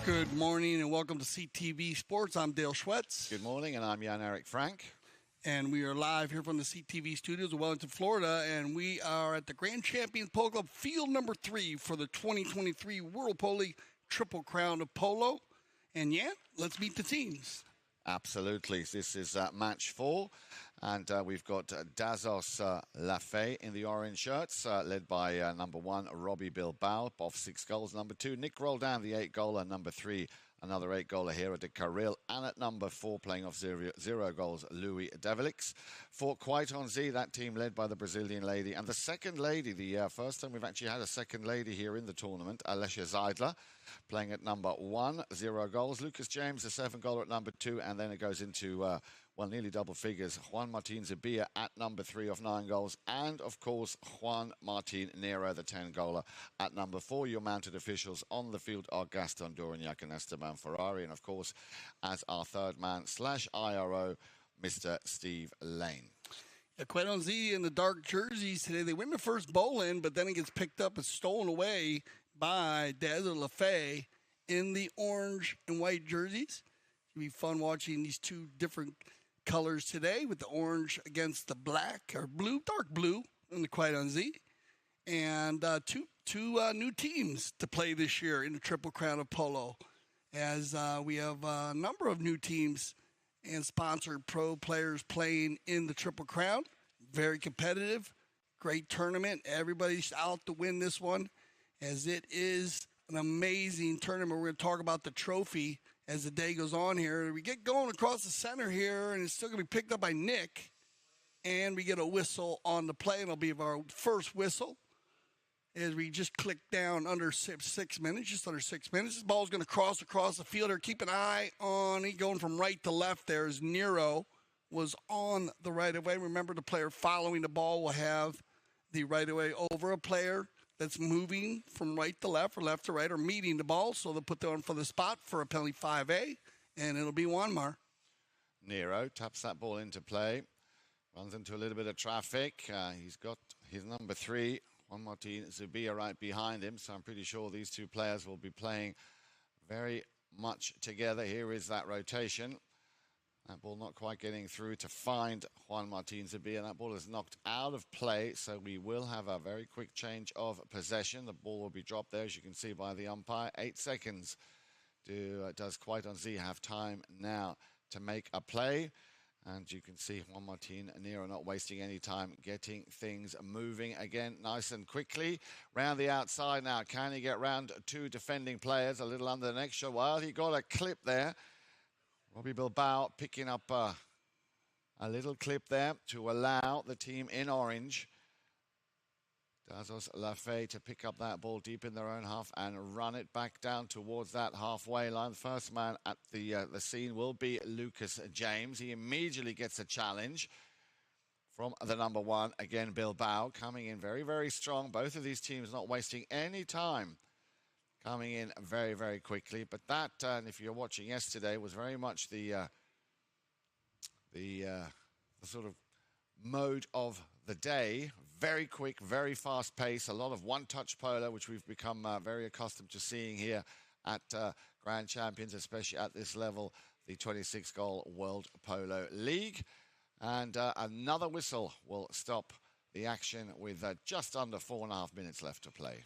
Good morning and welcome to CTV Sports. I'm Dale Schwetz. Good morning, and I'm Jan-Erik Frank. And we are live here from the CTV studios in Wellington, Florida, and we are at the Grand Champions Polo Club Field number 3 for the 2023 World Polo League Triple Crown of Polo. And yeah, let's meet the teams. Absolutely. This is match 4, and we've got Dazos Lafay in the orange shirts, led by number 1, Robbie Bilbao, off 6 goals. Number 2, Nick Roldan, the 8-goaler. Number 3, another 8-goaler, Hero de Carril. And at number 4, playing off 0 goals, Louis Develix. For Quaitonzi, that team led by the Brazilian lady. And the second lady, the first time we've actually had a second lady here in the tournament, Alessia Zeidler, playing at number 1, 0 goals. Lucas James, the 7-goaler at number 2. And then it goes into, nearly double figures. Juan Martin Zabia at number 3 of 9 goals. And, of course, Juan Martin Nero, the 10-goaler, at number 4. Your mounted officials on the field are Gaston Dorignac and Esteban Ferrari. And, of course, as our third man / IRO, Mr. Steve Lane. Quaitonzi in the dark jerseys today. They win the first bowl in, but then it gets picked up and stolen away by Dazos Lafay in the orange and white jerseys. It'll be fun watching these two different colors today, with the orange against the black or blue, dark blue in the Quaitonzi. And two new teams to play this year in the Triple Crown of Polo, as we have a number of new teams and sponsored pro players playing in the Triple Crown. Very competitive, great tournament. Everybody's out to win this one, as it is an amazing tournament. We're going to talk about the trophy as the day goes on here. We get going across the center here, and it's still going to be picked up by Nick. And we get a whistle on the play, and it'll be our first whistle as we just click down under 6 minutes, just under 6 minutes. This ball's going to cross across the field here. Keep an eye on it going from right to left there, as Nero was on the right-of-way. Remember, the player following the ball will have the right-of-way over a player that's moving from right to left or left to right, or meeting the ball. So they'll put that on for the spot for a penalty 5A, and it'll be Juanmar. Nero taps that ball into play, runs into a little bit of traffic. He's got his number 3, Juan Martin Zubia, right behind him. So I'm pretty sure these two players will be playing very much together. Here is that rotation. That ball not quite getting through to find Juan Martin Zabia. That ball is knocked out of play, so we will have a very quick change of possession. The ball will be dropped there, as you can see by the umpire. 8 seconds does Quaitonzi have time now to make a play. And you can see Juan Martin Nero not wasting any time, getting things moving again nice and quickly. Round the outside now. Can he get round 2 defending players a little under the next shot? Well, he got a clip there. Robbie Bilbao picking up a little clip there to allow the team in orange, Dazos Lafay, to pick up that ball deep in their own half and run it back down towards that halfway line. The first man at the scene will be Lucas James. He immediately gets a challenge from the number 1, again Bilbao, coming in very, very strong. Both of these teams not wasting any time, coming in very, very quickly. But that, and if you're watching yesterday, was very much the sort of mode of the day. Very quick, very fast pace, a lot of one-touch polo, which we've become very accustomed to seeing here at Grand Champions, especially at this level, the 26-goal World Polo League. And another whistle will stop the action with just under 4.5 minutes left to play.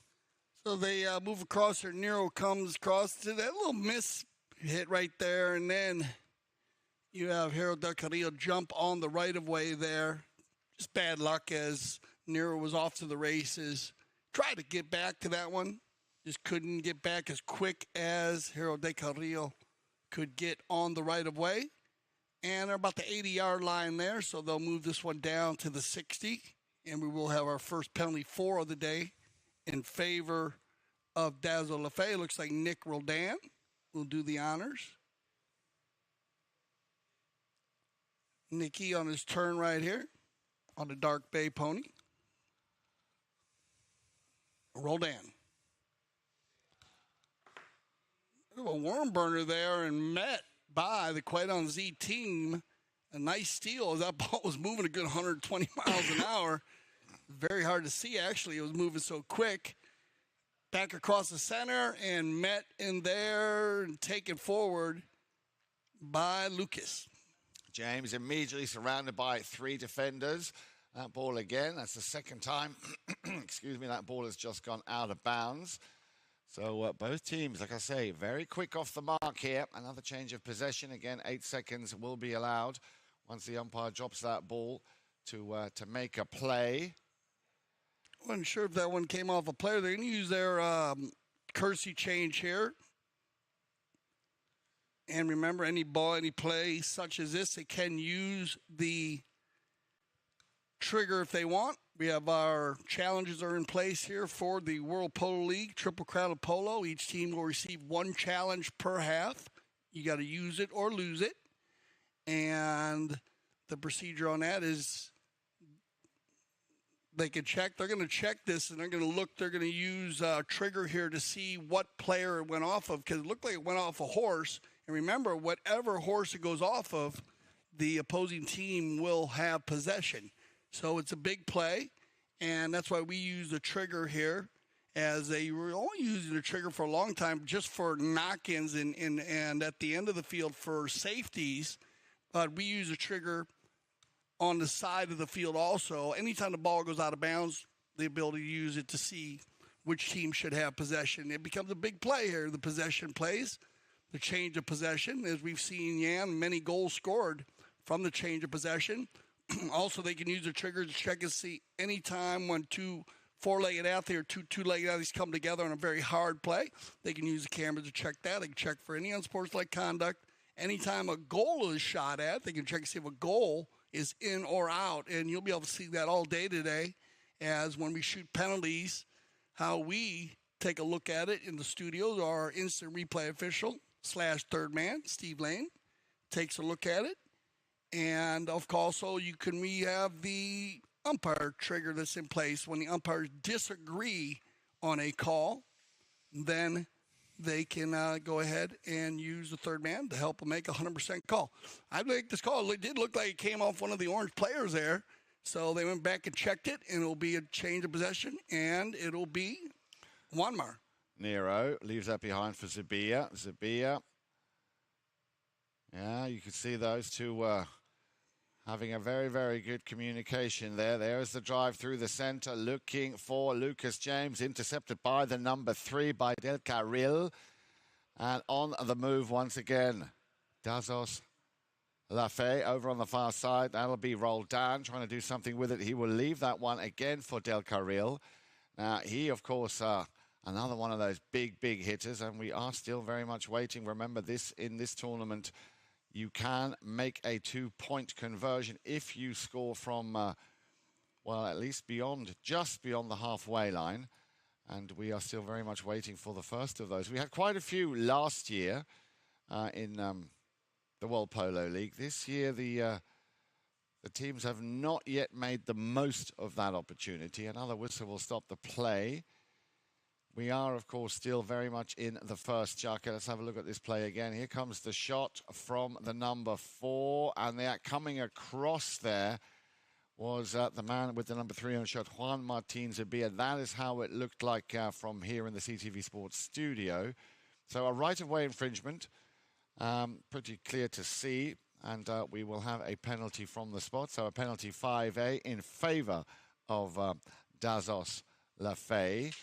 So they move across here. Nero comes across to that little miss hit right there, and then you have Hero de Carril jump on the right-of-way there. Just bad luck, as Nero was off to the races. Tried to get back to that one. Just couldn't get back as quick as Hero de Carril could get on the right-of-way. And they're about the 80-yard line there, so they'll move this one down to the 60. And we will have our first penalty 4 of the day in favor of Dazos Lafay. Looks like Nick Roldan will do the honors. Nicky on his turn right here on the Dark Bay pony. Roldan. A worm burner there, and met by the Quaitonzi team. A nice steal as that ball was moving a good 120 miles an hour. Very hard to see, actually. It was moving so quick. back across the center and met in there and taken forward by Lucas. James immediately surrounded by 3 defenders. That ball again, that's the second time, excuse me, that ball has just gone out of bounds. So both teams, like I say, very quick off the mark here. Another change of possession. Again, 8 seconds will be allowed once the umpire drops that ball to make a play. Wasn't sure if that one came off a player. They're going to use their courtesy change here. And remember, any ball, any play such as this, they can use the trigger if they want. We have our challenges are in place here for the World Polo League, Triple Crown of Polo. Each team will receive 1 challenge per half. You got to use it or lose it. And the procedure on that is they can check. They're going to check this, and they're going to look. They're going to use trigger here to see what player it went off of, because it looked like it went off a horse. And remember, whatever horse it goes off of, the opposing team will have possession. So it's a big play, and that's why we use the trigger here, as they were only using the trigger for a long time just for knock-ins and at the end of the field for safeties. But we use the trigger on the side of the field also. Anytime the ball goes out of bounds, the ability to use it to see which team should have possession. It becomes a big play here, the possession plays. The change of possession, as we've seen, many goals scored from the change of possession. Also, they can use the trigger to check and see any time when 2 four-legged athletes or 2 two-legged athletes come together on a very hard play. They can use the camera to check that. They can check for any unsportsmanlike conduct. Anytime a goal is shot at, they can check and see if a goal is in or out. And you'll be able to see that all day today, as when we shoot penalties, how we take a look at it in the studios. Our instant replay official / third man, Steve Lane, takes a look at it. And of course, we have the umpire trigger that's in place. When the umpires disagree on a call, then they can go ahead and use the third man to help them make a 100% call. I think this call, it did look like it came off one of the orange players there. So they went back and checked it, and it'll be a change of possession, and it'll be Wanmar. Nero leaves that behind for Zabia. Zabia. Yeah, you can see those two having a very, very good communication there. There's the drive through the center, looking for Lucas James, intercepted by the number 3, by Del Carril. And on the move once again, Dazos Lafay over on the far side. That'll be rolled down, trying to do something with it. He will leave that one again for Del Carril. Now, he, of course, another one of those big, big hitters, and we are still very much waiting. Remember, in this tournament, you can make a 2-point conversion if you score from, at least just beyond the halfway line. And we are still very much waiting for the first of those. We had quite a few last year in the World Polo League. This year, the teams have not yet made the most of that opportunity. Another whistle will stop the play. We are, of course, still very much in the first jacket. Let's have a look at this play again. Here comes the shot from the number 4. And that coming across there was the man with the number 3 on shot, Juan Martin Zabia. That is how it looked like from here in the CTV Sports studio. So a right-of-way infringement, pretty clear to see. And we will have a penalty from the spot. So a penalty 5A in favor of Dazos Lafay.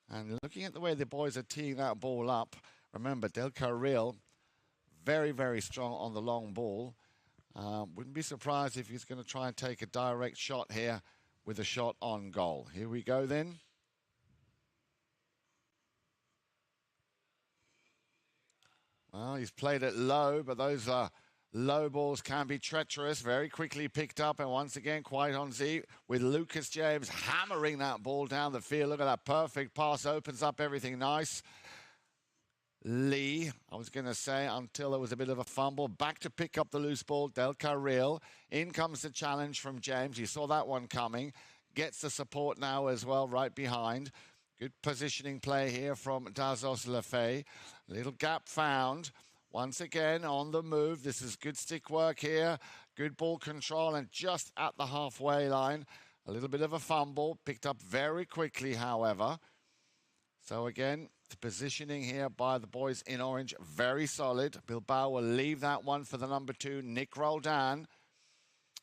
And looking at the way the boys are teeing that ball up, remember, Del Carril, very, very strong on the long ball. Wouldn't be surprised if he's going to try and take a direct shot here with a shot on goal. Here we go then. Well, he's played it low, but those low balls can be treacherous, very quickly picked up, and once again, quite on Z, with Lucas James hammering that ball down the field. Look at that perfect pass, opens up everything nice. Lee, I was going to say, until there was a bit of a fumble, back to pick up the loose ball, Del Carril. In comes the challenge from James. You saw that one coming. Gets the support now as well, right behind. Good positioning play here from Dazos Lafay. Little gap found. Once again, on the move. This is good stick work here. Good ball control, and just at the halfway line. A little bit of a fumble. Picked up very quickly, however. So again, the positioning here by the boys in orange, very solid. Bilbao will leave that one for the number 2, Nick Roldan.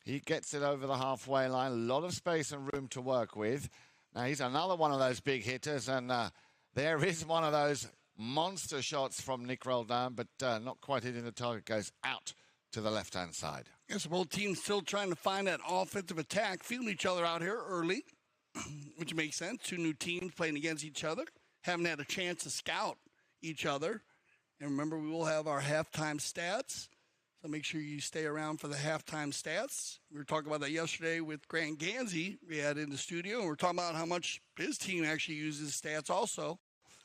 He gets it over the halfway line. A lot of space and room to work with. Now, he's another one of those big hitters, and there is one of those monster shots from Nick Roldan, but not quite hitting the target. Goes out to the left-hand side. Yes, both teams still trying to find that offensive attack, feeling each other out here early, which makes sense. 2 new teams playing against each other. Haven't had a chance to scout each other. And remember, we will have our halftime stats. So make sure you stay around for the halftime stats. We were talking about that yesterday with Grant Gansey. We had in the studio, and we're talking about how much his team actually uses stats also.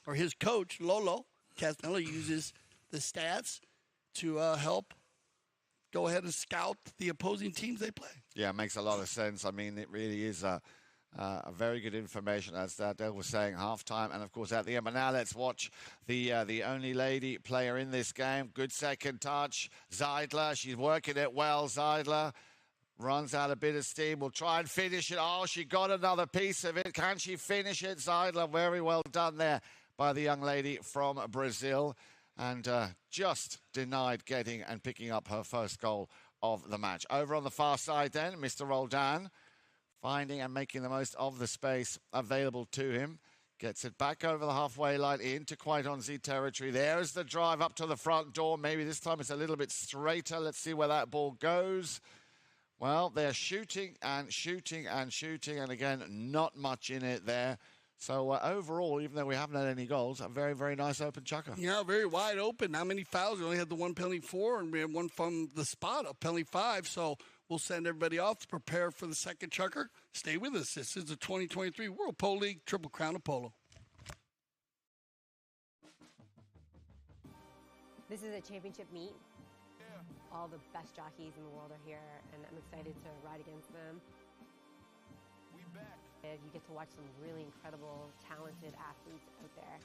Or his coach, Lolo Castanello, uses the stats to help go ahead and scout the opposing teams they play. Yeah, it makes a lot of sense. I mean, it really is a very good information, as Dale was saying, halftime, and of course at the end. But now let's watch the only lady player in this game. Good second touch, Zeidler. She's working it well. Zeidler runs out a bit of steam. Will try and finish it. Oh, she got another piece of it. Can she finish it? Zeidler, very well done there by the young lady from Brazil, and just denied getting and picking up her first goal of the match. Over on the far side then, Mr. Roldan, finding and making the most of the space available to him. Gets it back over the halfway line into Quite-on-Z territory. There's the drive up to the front door. Maybe this time it's a little bit straighter. Let's see where that ball goes. Well, they're shooting and shooting and shooting, and again, not much in it there. So overall, even though we haven't had any goals, a very, very nice open chucker. Yeah, very wide open. Not many fouls. We only had the 1 penalty 4, and we had one from the spot of penalty 5. So we'll send everybody off to prepare for the second chucker. Stay with us. This is the 2023 World Polo League Triple Crown of Polo. This is a championship meet. All the best jockeys in the world are here, and I'm excited to ride against them. And you get to watch some really incredible, talented athletes out there.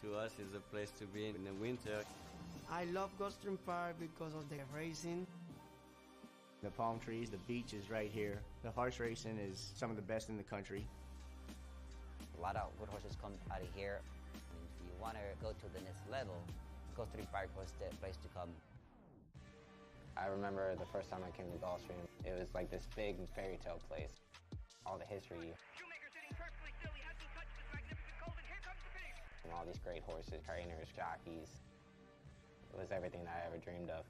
To us, it's a place to be in the winter. I love Gulfstream Park because of the racing. The palm trees, the beach is right here. The horse racing is some of the best in the country. A lot of good horses come out of here. And if you want to go to the next level, Gulfstream Park was the place to come. I remember the first time I came to Gulfstream, it was like this big fairy tale place. All the history. And all these great horses, trainers, jockeys. It was everything that I ever dreamed of.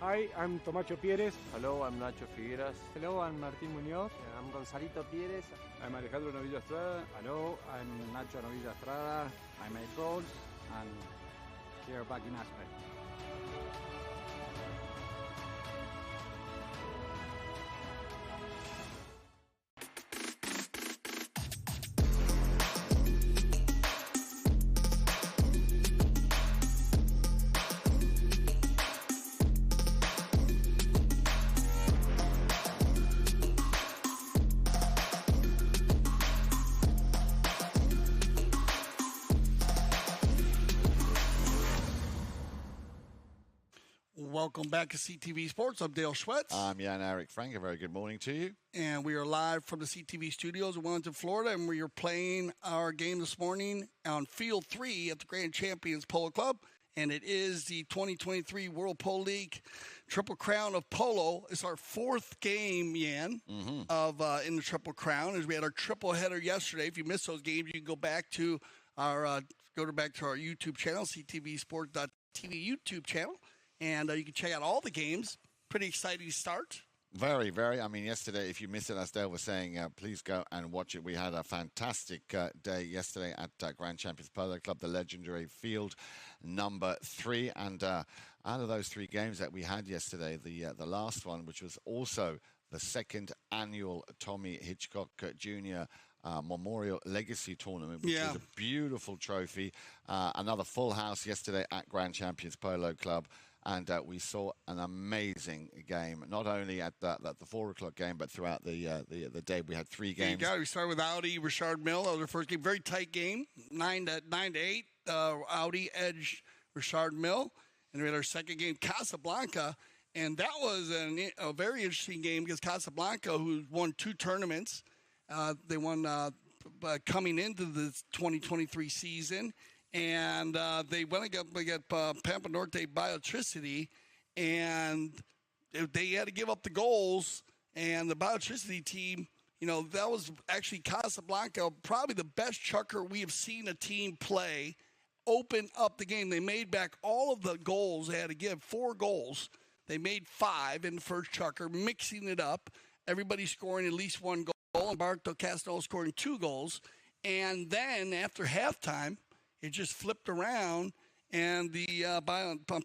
Hi, I'm Tomacho Pieres. Hello, I'm Nacho Figueras. Hello, I'm Martín Muñoz. I'm Gonzalito Pires. I'm Alejandro Novilla Estrada. Hello, I'm Nacho Novilla Estrada. I made goals and here back in Aspen. Welcome back to CTV Sports. I'm Dale Schwetz. I'm Jan-Erik Frank. A very good morning to you. And we are live from the CTV studios in Wellington, Florida, and we are playing our game this morning on Field 3 at the Grand Champions Polo Club. And it is the 2023 World Polo League Triple Crown of Polo. It's our 4th game, Jan, of in the Triple Crown, as we had our triple header yesterday. If you missed those games, you can go back to our YouTube channel, ctvsport.tv. TV YouTube channel, and you can check out all the games. Pretty exciting start. Very, very. I mean, yesterday, if you missed it, as Dale was saying, please go and watch it. We had a fantastic day yesterday at Grand Champions Polo Club, the legendary field number 3. And out of those 3 games that we had yesterday, the last one, which was also the second annual Tommy Hitchcock Jr. Memorial Legacy Tournament, which was a beautiful trophy. Another full house yesterday at Grand Champions Polo Club. And we saw an amazing game, not only at the 4 o'clock game, but throughout the day. We had 3 games. We started with Audi, Richard Mill. That was their first game. Very tight game, 9-8. Audi edged Richard Mill. And we had our second game, Casablanca. And that was a very interesting game because Casablanca, who won 2 tournaments, they won coming into the 2023 season. And they went against Pampa Norte Biotricity, and they had to give up the goals. And the Biotricity team, that was actually Casablanca, probably the best chucker we have seen a team play, open up the game. They made back all of the goals. They had to give 4 goals. They made 5 in the first chucker, mixing it up. Everybody scoring at least 1 goal, and Barto Castro scoring 2 goals. And then after halftime, it just flipped around, and the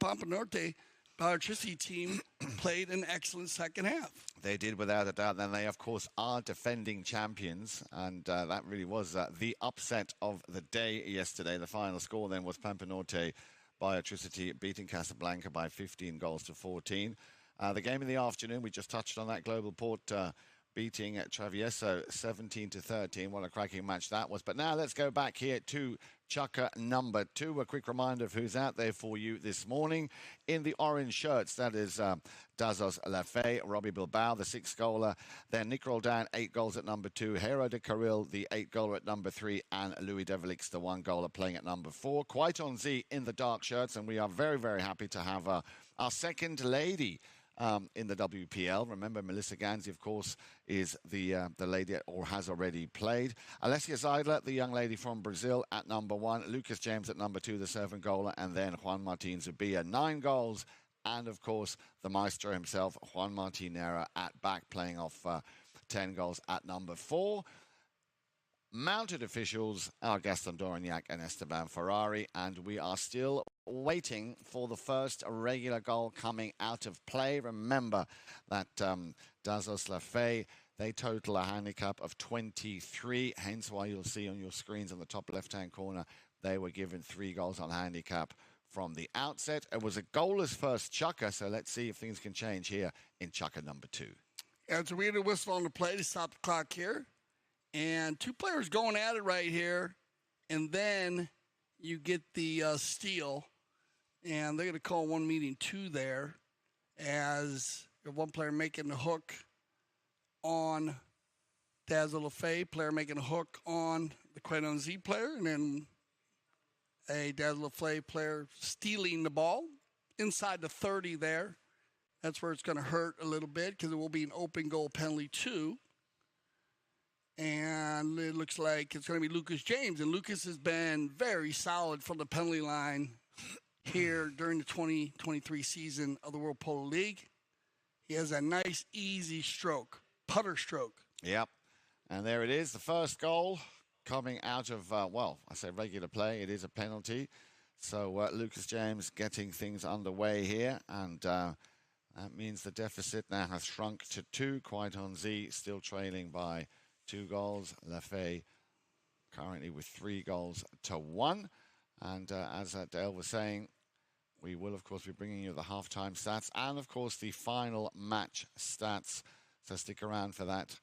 Pampa Norte Biotricity team played an excellent second half. They did, without a doubt. And they, of course, are defending champions. And that really was the upset of the day yesterday. The final score then was Pampa Norte Biotricity beating Casablanca by 15 goals to 14. The game in the afternoon, we just touched on that. Global Port beating Travieso 17-13. What a cracking match that was. But now let's go back here to chucker number 2. A quick reminder of who's out there for you this morning. In the orange shirts, that is Dazos Lafay, Robbie Bilbao, the 6th goaler. Then Nick Roldan, 8 goals at number 2. Hero de Carril, the 8 goaler at number 3. And Louis Develix, the 1 goaler, playing at number 4. Quite on Z in the dark shirts. And we are very, very happy to have our second lady in the WPL. Remember, Melissa Ganzi, of course, is the lady or has already played. Alessia Zeidler, the young lady from Brazil, at number 1. Lucas James at number 2, the 7 goaler. And then Juan Martin Zubia, 9 goals. And, of course, the maestro himself, Juan Martinera, at back, playing off 10 goals at number 4. Mounted officials are Gaston Dorignac and Esteban Ferrari, and we are still waiting for the first regular goal coming out of play. Remember that Dazos Lafay, they total a handicap of 23, hence why you'll see on your screens on the top left-hand corner, they were given 3 goals on handicap from the outset. It was a goalless first chucker, so let's see if things can change here in chucker number 2. Yeah, so we had a whistle on the play to stop the clock here. And 2 players going at it right here. And then you get the steal. And they're going to call 1 meeting 2 there as one player making the hook on Dazzle Lafay, player making a hook on the Quedon Z player, and then a Dazzle Lafay player stealing the ball inside the 30 there. That's where it's going to hurt a little bit because it will be an open goal penalty 2. And it looks like it's going to be Lucas James. And Lucas has been very solid from the penalty line here during the 2023 season of the World Polo League. He has a nice, easy stroke, putter stroke. Yep. And there it is, the first goal coming out of, I say regular play. It is a penalty. So Lucas James getting things underway here. And that means the deficit now has shrunk to 2. Quaiton Z still trailing by 2 goals. Lafay currently with 3 goals to 1. And as Dale was saying, we will, of course, be bringing you the halftime stats and, of course, the final match stats. So stick around for that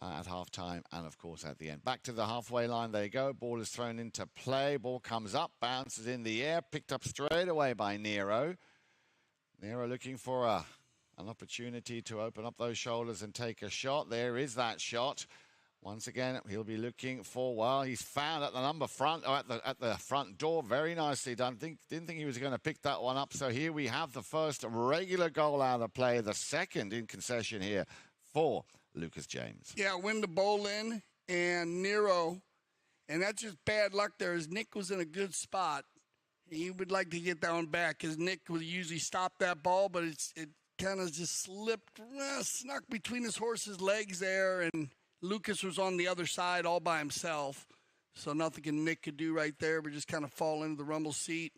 at halftime and, of course, at the end. Back to the halfway line. There you go. Ball is thrown into play. Ball comes up, bounces in the air, picked up straight away by Nero. Nero looking for an opportunity to open up those shoulders and take a shot. There is that shot. Once again, he'll be looking for, he's found at the front door. Very nicely done. Didn't think he was going to pick that one up. So here we have the first regular goal out of play, the second in concession here for Lucas James. Yeah, win the bowl in and Nero. And that's just bad luck there as Nick was in a good spot. He would like to get that one back because Nick would usually stop that ball, but it kind of just slipped, snuck between his horse's legs there, and Lucas was on the other side all by himself. So nothing Nick could do right there, but just kind of fall into the rumble seat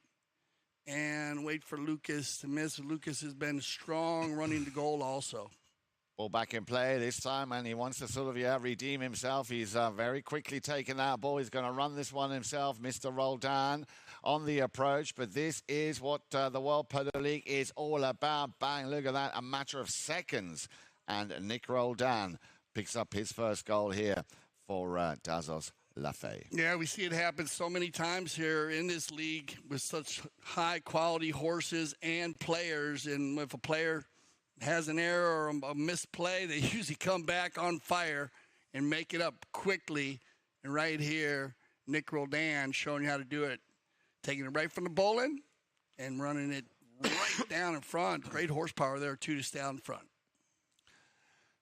and wait for Lucas to miss. Lucas has been strong running the goal also. Ball back in play this time, and he wants to sort of, redeem himself. He's very quickly taken that ball. He's going to run this one himself, Mr. Roldan, on the approach. But this is what the World Polo League is all about. Bang, look at that, a matter of seconds. And Nick Roldan picks up his first goal here for Dazos Lafay. Yeah, we see it happen so many times here in this league with such high-quality horses and players. And if a player has an error or a misplay, they usually come back on fire and make it up quickly. And right here, Nick Roldan showing you how to do it. Taking it right from the bowling and running it right down in front. Great horsepower there, too, to stay out in front.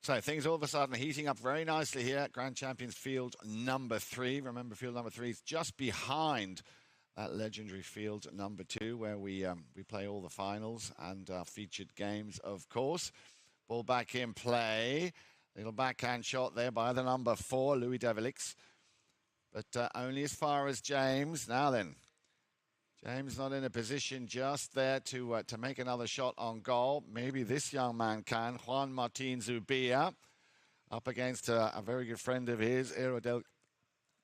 So things all of a sudden heating up very nicely here at Grand Champions Field number 3. Remember, field number 3 is just behind that legendary field number 2, where we play all the finals and featured games, of course. Ball back in play. Little backhand shot there by the number 4, Louis Develix. But only as far as James. Now then, James not in a position just there to make another shot on goal. Maybe this young man can. Juan Martin Zubia up against a very good friend of his, Ero del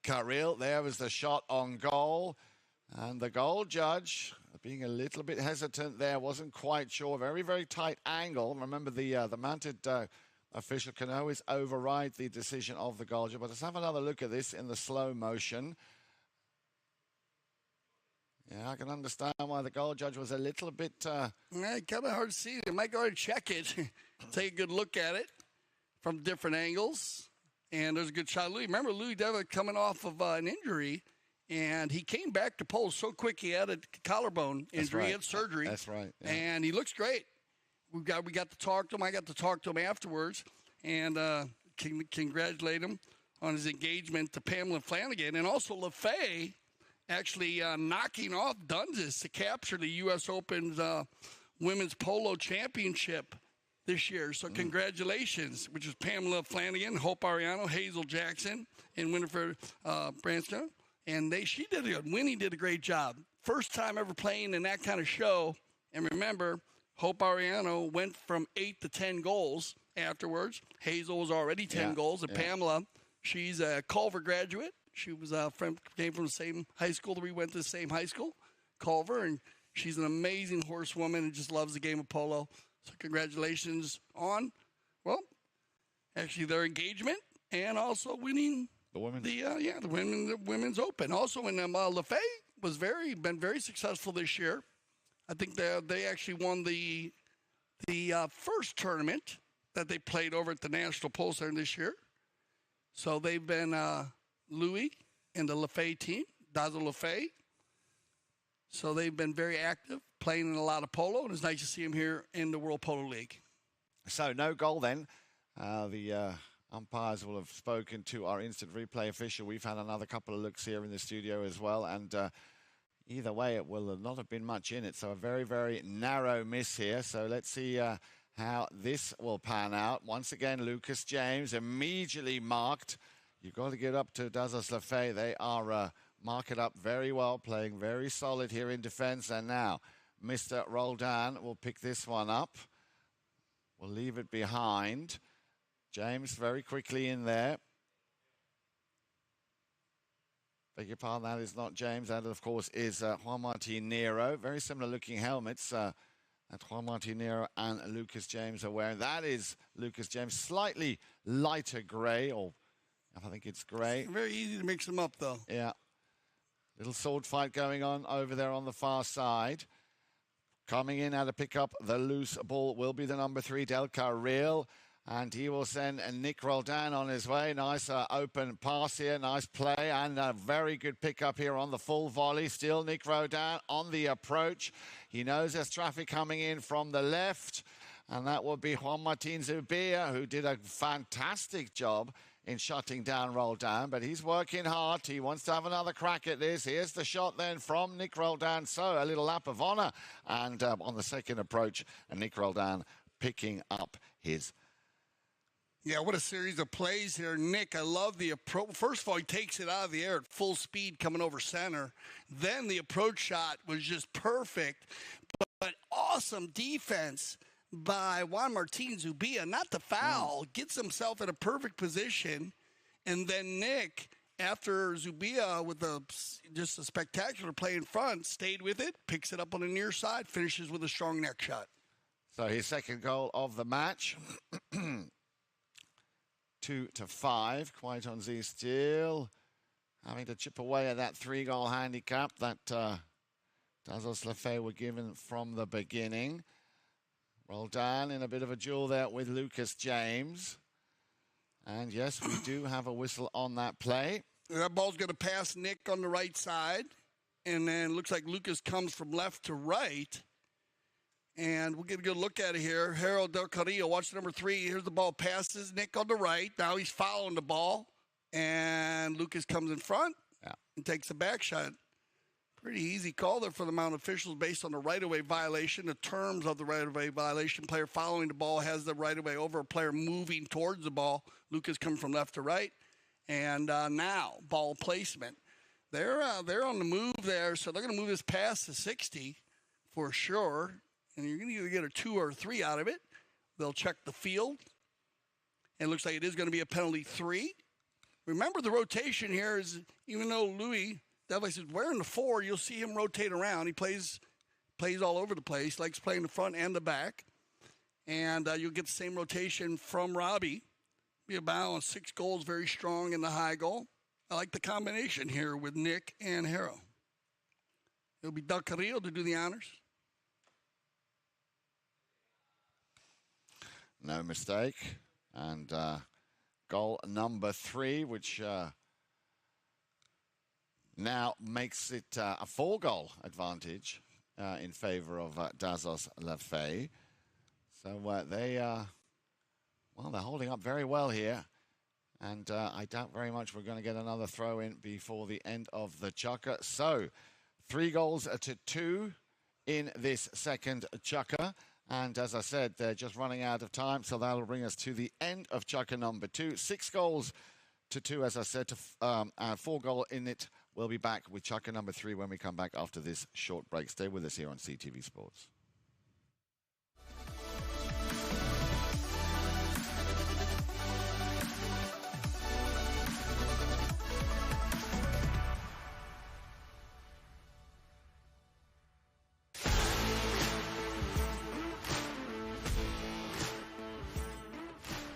Carril. There was the shot on goal. And the goal judge, being a little bit hesitant there, wasn't quite sure. Very, very tight angle. Remember, the mounted official can always override the decision of the goal judge. But let's have another look at this in the slow motion. Yeah, I can understand why the goal judge was a little bit... kind of hard to see. They might go ahead and check it. Take a good look at it from different angles. And there's a good shot. Remember, Louis Devitt coming off of an injury. And he came back to pole so quick he had a collarbone injury. Right. He had surgery. That's right. Yeah. And he looks great. We got to talk to him. I got to talk to him afterwards and congratulate him on his engagement to Pamela Flanagan. And also LaFay actually knocking off Dundas to capture the U.S. Open's Women's Polo Championship this year. So congratulations, which is Pamela Flanagan, Hope Ariano, Hazel Jackson, and Winifred Branston. And Winnie did a great job. First time ever playing in that kind of show. And remember, Hope Ariano went from 8 to 10 goals afterwards. Hazel was already 10 goals. And Pamela, she's a Culver graduate. She was came from the same high school that we went to the same high school, Culver. And she's an amazing horsewoman and just loves the game of polo. So congratulations on, actually their engagement and also winning the women's. The women's open. Also, when LaFay was been very successful this year. I think they actually won the first tournament that they played over at the National Polo Center this year. So they've been Louis and the LaFay team, Dazzle LaFay. So they've been very active, playing in a lot of polo, and it's nice to see them here in the World Polo League. So no goal then. The umpires will have spoken to our instant replay official. We've had another couple of looks here in the studio as well. And either way, it will not have been much in it. So a very, very narrow miss here. So let's see how this will pan out. Once again, Lucas James immediately marked. You've got to get up to Dazos Lafay. They are marked up very well, playing very solid here in defense. And now Mr. Roldan will pick this one up. We'll leave it behind. James very quickly in there. Beg your pardon, that is not James. That, of course, is Juan Martin Nero. Very similar looking helmets that Juan Martin Nero and Lucas James are wearing. That is Lucas James. Slightly lighter grey, or I think it's grey. It's very easy to mix them up, though. Yeah. Little sword fight going on over there on the far side. Coming in now to pick up the loose ball will be the number 3, Del Carril. And he will send Nick Roldan on his way. Nice open pass here. Nice play. And a very good pickup here on the full volley. Still Nick Roldan on the approach. He knows there's traffic coming in from the left. And that will be Juan Martin Zubia, who did a fantastic job in shutting down Roldan, but he's working hard. He wants to have another crack at this. Here's the shot then from Nick Roldan. So a little lap of honor. And on the second approach, Nick Roldan picking up his. Yeah, what a series of plays here. Nick, I love the approach. First of all, he takes it out of the air at full speed coming over center. Then the approach shot was just perfect. But awesome defense by Juan Martin Zubia, not to foul, gets himself in a perfect position. And then Nick, after Zubia with just a spectacular play in front, stayed with it, picks it up on the near side, finishes with a strong neck shot. So his second goal of the match. 2-5. Kwaiton Z still having to chip away at that 3-goal handicap that Dazos Lefebvre were given from the beginning. Roldan in a bit of a duel there with Lucas James. And yes, we do have a whistle on that play. That ball's going to pass Nick on the right side. And then looks like Lucas comes from left to right. And we'll get a good look at it here. Harold Del Carrillo, watch number 3. Here's the ball, passes Nick on the right. Now he's following the ball. And Lucas comes in front and takes a back shot. Pretty easy call there for the Mount officials based on the right-of-way violation. The terms of the right-of-way violation, player following the ball has the right-of-way over a player moving towards the ball. Lucas comes from left to right. And now, ball placement. They're on the move there, so they're going to move this past the 60 for sure. And you're going to either get a 2 or a 3 out of it. They'll check the field. And it looks like it is going to be a penalty 3. Remember, the rotation here is, even though Louis Devlin says, wearing the 4, you'll see him rotate around. He plays all over the place, likes playing the front and the back. And you'll get the same rotation from Robbie. Be a balance, 6 goals, very strong in the high goal. I like the combination here with Nick and Harrow. It'll be Del Carrillo to do the honors. No mistake. And goal number 3, which now makes it a 4-goal advantage in favor of Dazos Lefebvre. So they're holding up very well here. And I doubt very much we're going to get another throw in before the end of the chukker. So 3-2 in this second chukker. And as I said, they're just running out of time. So that'll bring us to the end of chukker number 2. 6-2, as I said, to 4-goal in it. We'll be back with chukker number 3 when we come back after this short break. Stay with us here on CTV Sports.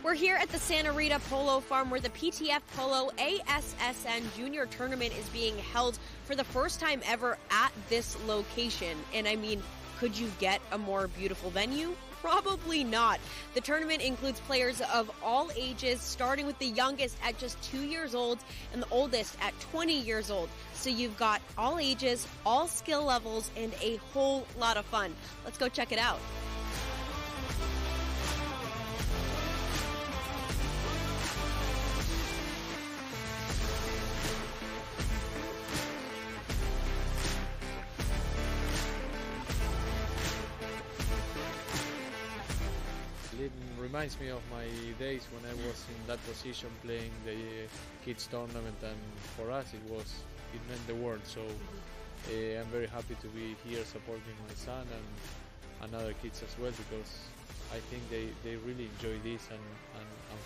We're here at the Santa Rita Polo Farm where the PTF Polo ASSN Junior Tournament is being held for the first time ever at this location. And I mean, could you get a more beautiful venue? Probably not. The tournament includes players of all ages, starting with the youngest at just 2 years old and the oldest at 20 years old. So you've got all ages, all skill levels, and a whole lot of fun. Let's go check it out. It reminds me of my days when I was in that position playing the kids tournament, and for us it meant the world. So I'm very happy to be here supporting my son and other kids as well, because I think they really enjoy this, and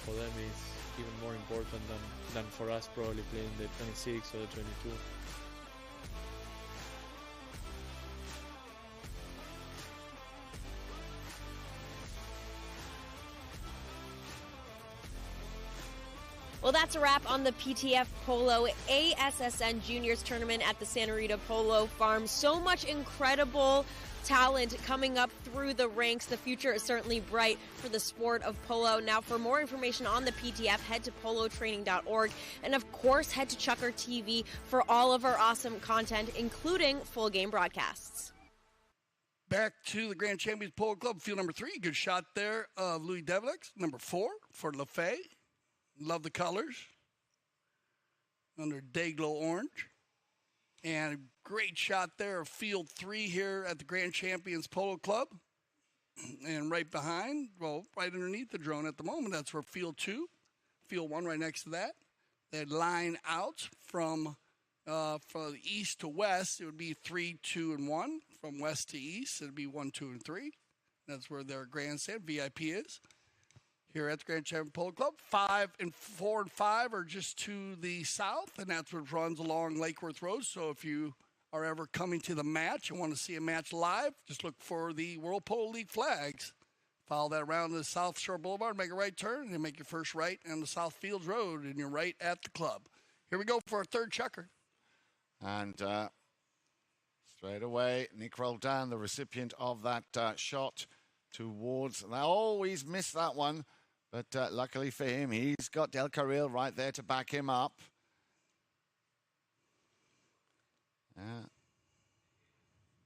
for them it's even more important than for us probably playing the 26 or the 22. Well, that's a wrap on the PTF Polo ASSN Juniors Tournament at the Santa Rita Polo Farm. So much incredible talent coming up through the ranks. The future is certainly bright for the sport of polo. Now, for more information on the PTF, head to polotraining.org. And, of course, head to Chukker TV for all of our awesome content, including full game broadcasts. Back to the Grand Champions Polo Club, field number 3. Good shot there of Louis Devlin. Number 4 for Lefebvre. Love the colors. Under Dayglow Orange. And a great shot there of Field 3 here at the Grand Champions Polo Club. And right behind, well, right underneath the drone at the moment, that's where Field 2, Field 1 right next to that. They line out from east to west. It would be 3, 2, and 1. From west to east, it would be 1, 2, and 3. That's where their grandstand VIP is. Here at the Grand Champion Polo Club, 5 and 4 and 5 are just to the south, and that's what runs along Lake Worth Road. So if you are ever coming to the match and want to see a match live, just look for the World Polo League flags. Follow that around the South Shore Boulevard, make a right turn, and then make your first right on the South Fields Road, and you're right at the club. Here we go for our third checker. And straight away, Nick Roldan, the recipient of that shot towards... They always miss that one, but luckily for him, he's got Del Carril right there to back him up.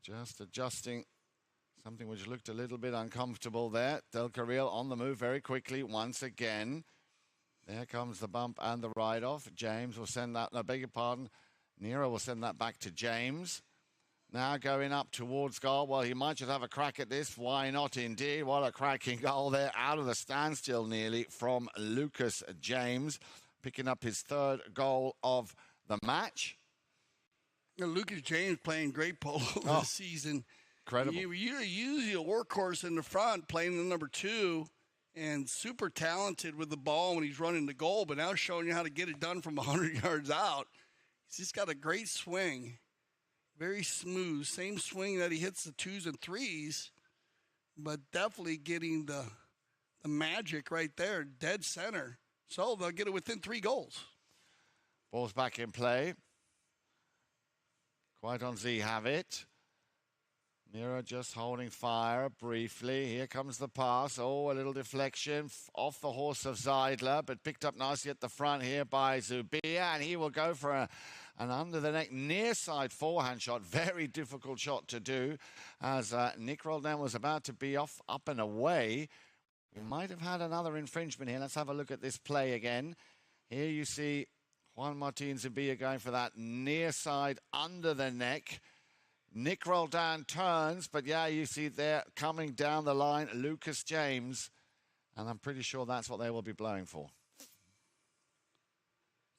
Just adjusting something which looked a little bit uncomfortable there. Del Carril on the move very quickly once again. There comes the bump and the ride-off. James will send that, no, beg your pardon. Nero will send that back to James. Now going up towards goal. Well, he might just have a crack at this. Why not indeed? What a cracking goal there. Out of the standstill nearly from Lucas James. Picking up his third goal of the match. You know, Lucas James playing great polo this season. Incredible. You're usually a workhorse in the front, playing the number 2, and super talented with the ball when he's running the goal, but now showing you how to get it done from 100 yards out. He's just got a great swing. Very smooth. Same swing that he hits the 2s and 3s, but definitely getting the magic right there, dead center. So they'll get it within 3 goals. Ball's back in play. Quite on Z have it. Nero just holding fire briefly. Here comes the pass. Oh, a little deflection off the horse of Zeidler, but picked up nicely at the front here by Zubia, and he will go for an under-the-neck near-side forehand shot. Very difficult shot to do, as Nick Roldan was about to be off, up and away. We might have had another infringement here. Let's have a look at this play again. Here you see Juan Martin Zubia going for that near side under the neck. Nick Roldan turns, but yeah, you see there coming down the line, Lucas James. And I'm pretty sure that's what they will be blowing for.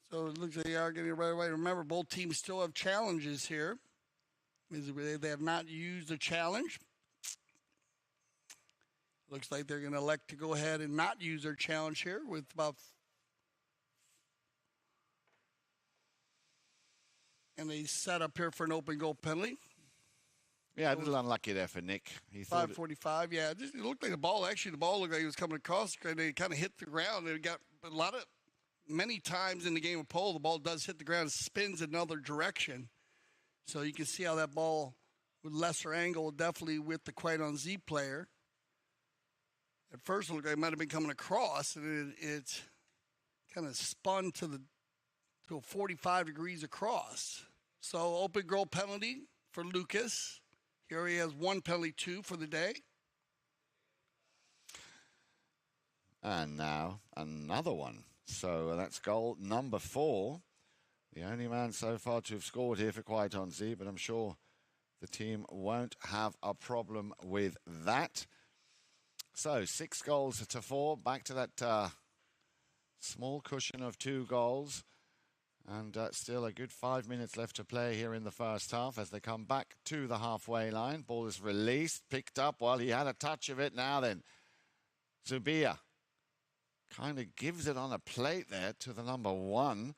So it looks like they are getting it right away. Remember, both teams still have challenges here. They have not used the challenge. Looks like they're going to elect to go ahead and not use their challenge here with about... And they set up here for an open goal penalty. Yeah, a little unlucky there for Nick. He 5:45, yeah. It looked like the ball looked like it was coming across. They kind of hit the ground. It got many times in the game of polo, the ball does hit the ground and spins another direction. So you can see how that ball with lesser angle, definitely with the Quite on Z player. At first, it looked like it might have been coming across, and it kind of spun to a 45 degrees across. So open goal penalty for Lucas. Here he has 1 penalty, 2 for the day. And now another one. So that's goal number 4. The only man so far to have scored here for Quite on Z, but I'm sure the team won't have a problem with that. So 6 goals to 4. Back to that small cushion of 2 goals. And still a good 5 minutes left to play here in the first half as they come back to the halfway line. Ball is released, picked up. Well, he had a touch of it now then. Zubia kind of gives it on a plate there to the number 1,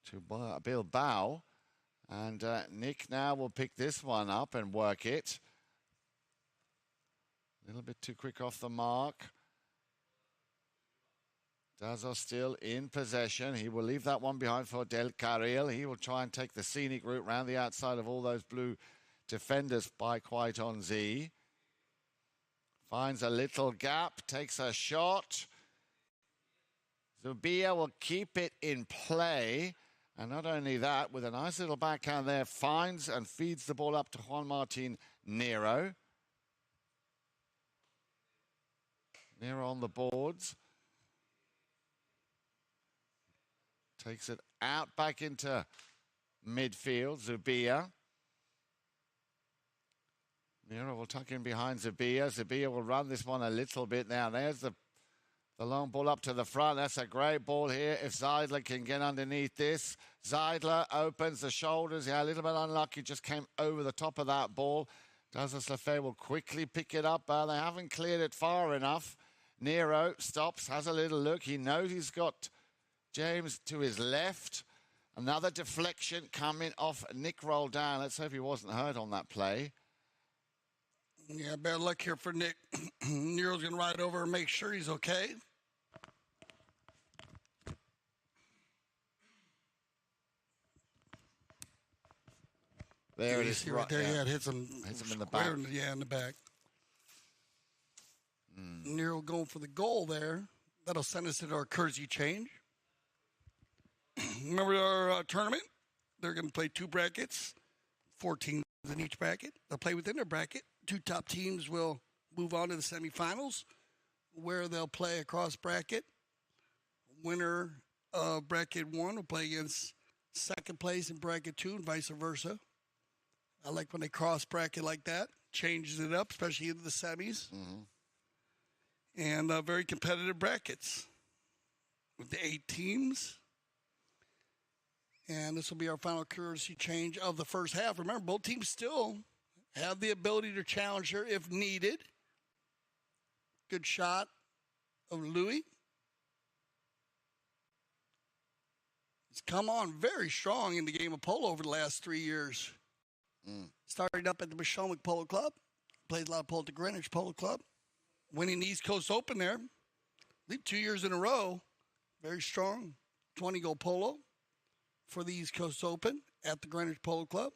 to Bilbao. And Nick now will pick this one up and work it. A little bit too quick off the mark. Dazo still in possession. He will leave that one behind for Del Carril. He will try and take the scenic route round the outside of all those blue defenders by Quite on Z. Finds a little gap, takes a shot. Zubia will keep it in play. And not only that, with a nice little backhand there, finds and feeds the ball up to Juan Martin Nero. Nero on the boards. takes it out back into midfield. Zubia. Nero will tuck in behind Zubia. Zubia will run this one a little bit now. There's the long ball up to the front. That's a great ball here. If Zeidler can get underneath this. Zeidler opens the shoulders. Yeah, a little bit unlucky. Just came over the top of that ball. Douglas Lefebvre will quickly pick it up. They haven't cleared it far enough. Nero stops, has a little look. He knows he's got James to his left. Another deflection coming off Nick Roldan. Let's hope he wasn't hurt on that play. Yeah, bad luck here for Nick. Nero's going to ride over and make sure he's okay. There it is. Right there, yeah, it hits him in the back. Yeah, in the back. Nero going for the goal there. That'll send us into our Kersey change. Remember our tournament? They're going to play 2 brackets, 4 teams in each bracket. They'll play within their bracket. 2 top teams will move on to the semifinals, where they'll play across bracket. Winner of bracket 1 will play against second place in bracket 2 and vice versa. I like when they cross bracket like that. Changes it up, especially into the semis. And very competitive brackets with the 8 teams. And this will be our final courtesy change of the first half. Remember, both teams still have the ability to challenge her if needed. Good shot of Louis. He's come on very strong in the game of polo over the last 3 years. Started up at the Mashomick Polo Club. Plays a lot of polo at the Greenwich Polo Club. Winning the East Coast Open there. I think 2 years in a row. Very strong. 20-goal polo for the East Coast Open at the Greenwich Polo Club.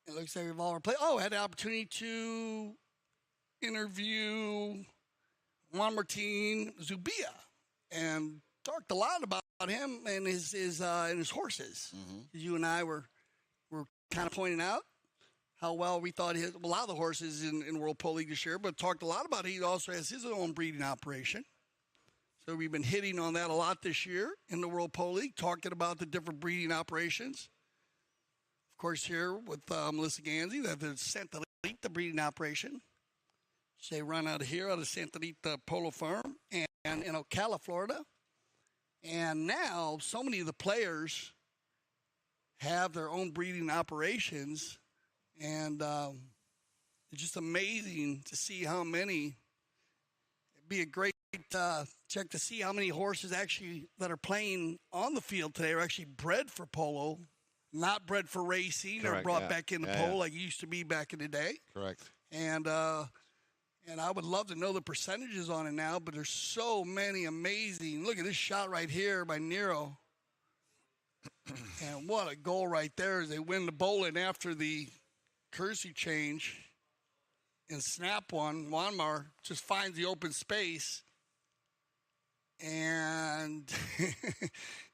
It looks like we've all played. I had the opportunity to interview Juan Martin Zubia and talked a lot about him and his horses. You and I were kind of pointing out how well we thought a lot of the horses in World Polo League this year, but talked a lot about he also has his own breeding operation. So we've been hitting on that a lot this year in the World Polo League, talking about the different breeding operations. Of course, here with Melissa Ganzi, that the Santa Rita breeding operation. They run out of here, out of Santa Rita Polo Farm and in Ocala, Florida. And now so many of the players have their own breeding operations. And it's just amazing to see how many. It'd be a great check to see how many horses actually that are playing on the field today are actually bred for polo, not bred for racing. Correct, or brought back into polo like it used to be back in the day. Correct. And I would love to know the percentages on it now, but there's so many amazing. Look at this shot right here by Nero. And what a goal right there as they win the bowling after the courtesy change and snap one. Wanmar just finds the open space and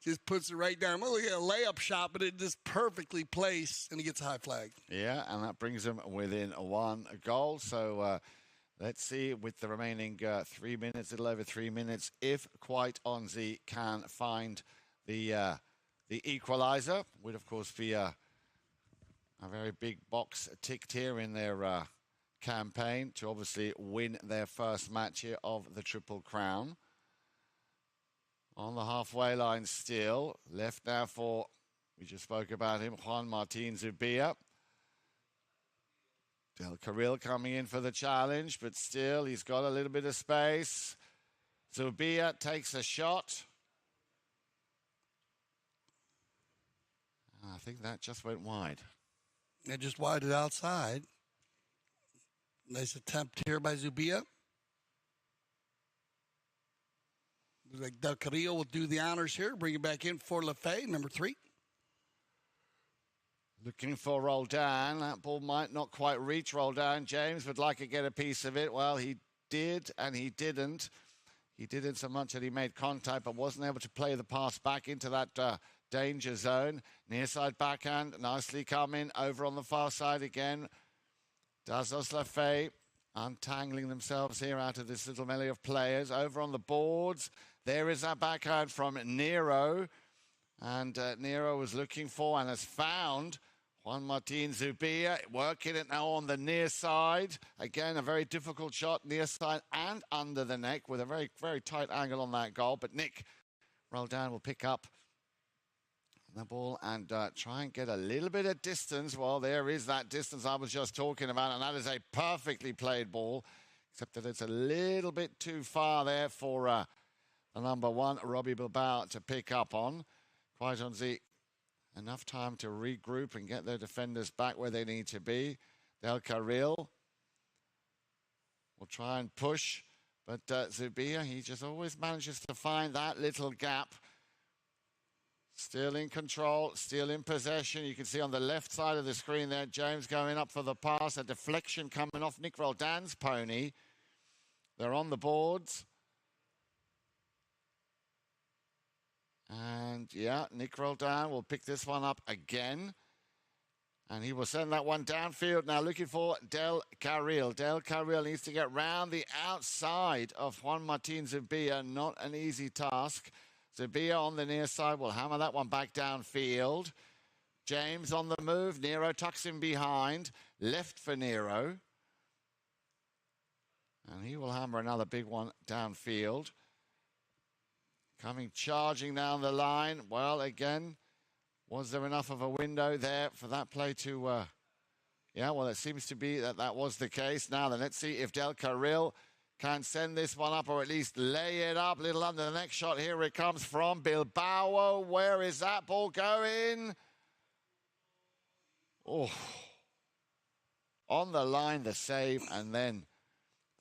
just puts it right down. Well, look at a layup shot, but it just perfectly placed, and he gets a high flag. Yeah, and that brings them within 1 goal. So let's see with the remaining 3 minutes, a little over 3 minutes, if Quite Onzi can find the equalizer. Would, of course, be a very big box ticked here in their campaign to obviously win their first match here of the Triple Crown. On the halfway line still. Left now for, we just spoke about him, Juan Martin Zubia. Del Carril coming in for the challenge, but still he's got a little bit of space. Zubia takes a shot. I think that just went wide. It just widened outside. Nice attempt here by Zubia. Looks like Del Carrillo will do the honors here. Bring it back in for Lefebvre, number 3. Looking for Roldan. That ball might not quite reach Roldan. James would like to get a piece of it. Well, he did and he didn't. He didn't so much that he made contact, but wasn't able to play the pass back into that danger zone. Near side backhand, nicely coming over on the far side again. Dazos Lefebvre untangling themselves here out of this little melee of players. Over on the boards, There is that backhand from Nero. And Nero was looking for and has found Juan Martin Zubia, working it now on the near side. Again, a very difficult shot, near side and under the neck with a very, very tight angle on that goal. But Nick Roldan will pick up the ball and try and get a little bit of distance. Well, there is that distance I was just talking about, and that is a perfectly played ball, except that it's a little bit too far there for the number 1, Robbie Bilbao, to pick up on. Quite honestly, enough time to regroup and get their defenders back where they need to be. Del Carril will try and push, but Zubia, he just always manages to find that little gap. Still in control, still in possession. You can see on the left side of the screen there, James going up for the pass, a deflection coming off Nick Roldan's pony. They're on the boards. And yeah, Nick Roldan will pick this one up again. And he will send that one downfield. Now looking for Del Carril. Del Carril needs to get round the outside of Juan Martin Zubia. Not an easy task. Zubia on the near side will hammer that one back downfield. James on the move. Nero tucks him behind. Left for Nero. And he will hammer another big one downfield. Coming charging down the line. Well, again, was there enough of a window there for that play to... Yeah, well, it seems to be that was the case. Now then, let's see if Del Carril can send this one up or at least lay it up. Little under the next shot. Here it comes from Bilbao. Where is that ball going? Oh. On the line, the save, and then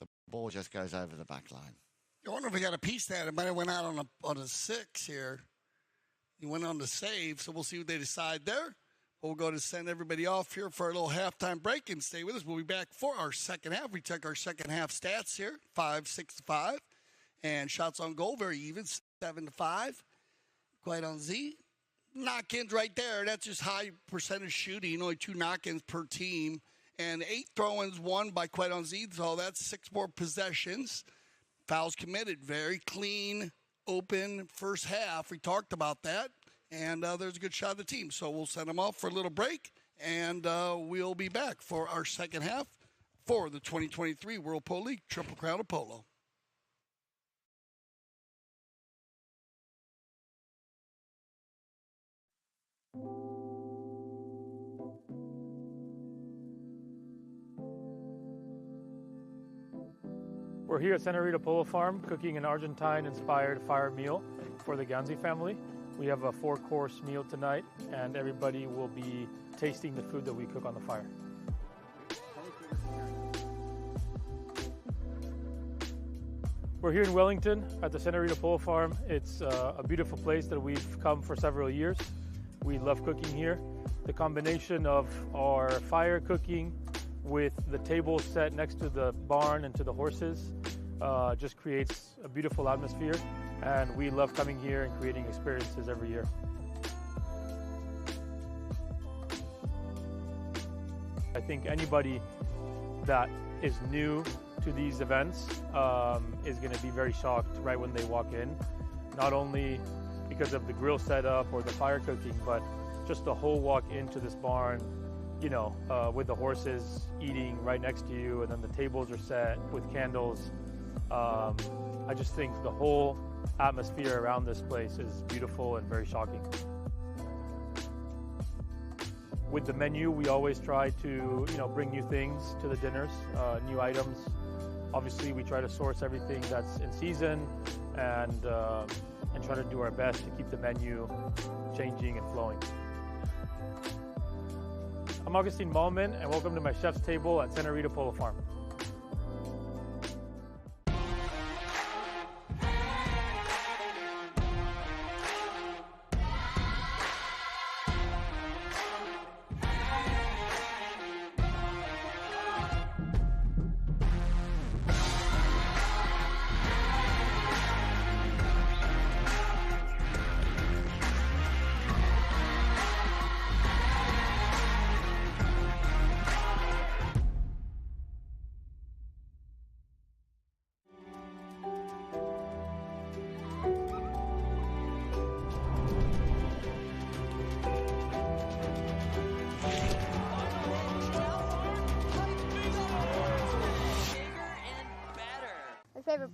the ball just goes over the back line. I wonder if we got a piece that it might have went out on a 6 here. He went on the save, so we'll see what they decide there. We'll go to send everybody off here for a little halftime break and stay with us. We'll be back for our second half. We check our second half stats here, 5-6-5. And shots on goal, very even, 7-5. Quite on Z. Knock-ins right there. That's just high percentage shooting, only 2 knock-ins per team. And 8 throw-ins won by Quite on Z, so that's 6 more possessions. Fouls committed, very clean, open first half. We talked about that, and there's a good shot of the team. So we'll send them off for a little break, and we'll be back for our second half for the 2023 World Polo League Triple Crown of Polo. We're here at Santa Rita Polo Farm cooking an Argentine-inspired fire meal for the Ganzi family. We have a 4-course meal tonight, and everybody will be tasting the food that we cook on the fire. We're here in Wellington at the Santa Rita Polo Farm. It's a beautiful place that we've come for several years. We love cooking here. The combination of our fire cooking with the table set next to the barn and to the horses just creates a beautiful atmosphere, and we love coming here and creating experiences every year. I think anybody that is new to these events is going to be very shocked right when they walk in, not only because of the grill setup or the fire cooking, but just the whole walk into this barn, you know, with the horses eating right next to you, and then the tables are set with candles. I just think the whole atmosphere around this place is beautiful and very shocking. With the menu, we always try to, bring new things to the dinners, new items. Obviously, we try to source everything that's in season and try to do our best to keep the menu changing and flowing. I'm Augustine Malman, and welcome to my chef's table at Santa Rita Polo Farm.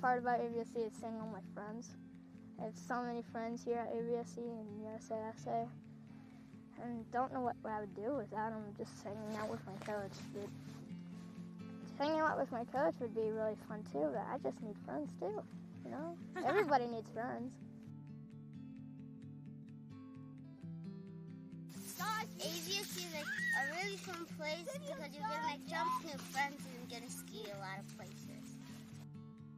part about ABSC is seeing all my friends. I have so many friends here at ABSC and USASA, and don't know what I would do without them. Just hanging out with my coach. Hanging out with my coach would be really fun too, but I just need friends too, you know? Everybody needs friends. ABSC is like a really fun place because you can like jump to your friends and get to ski a lot of places.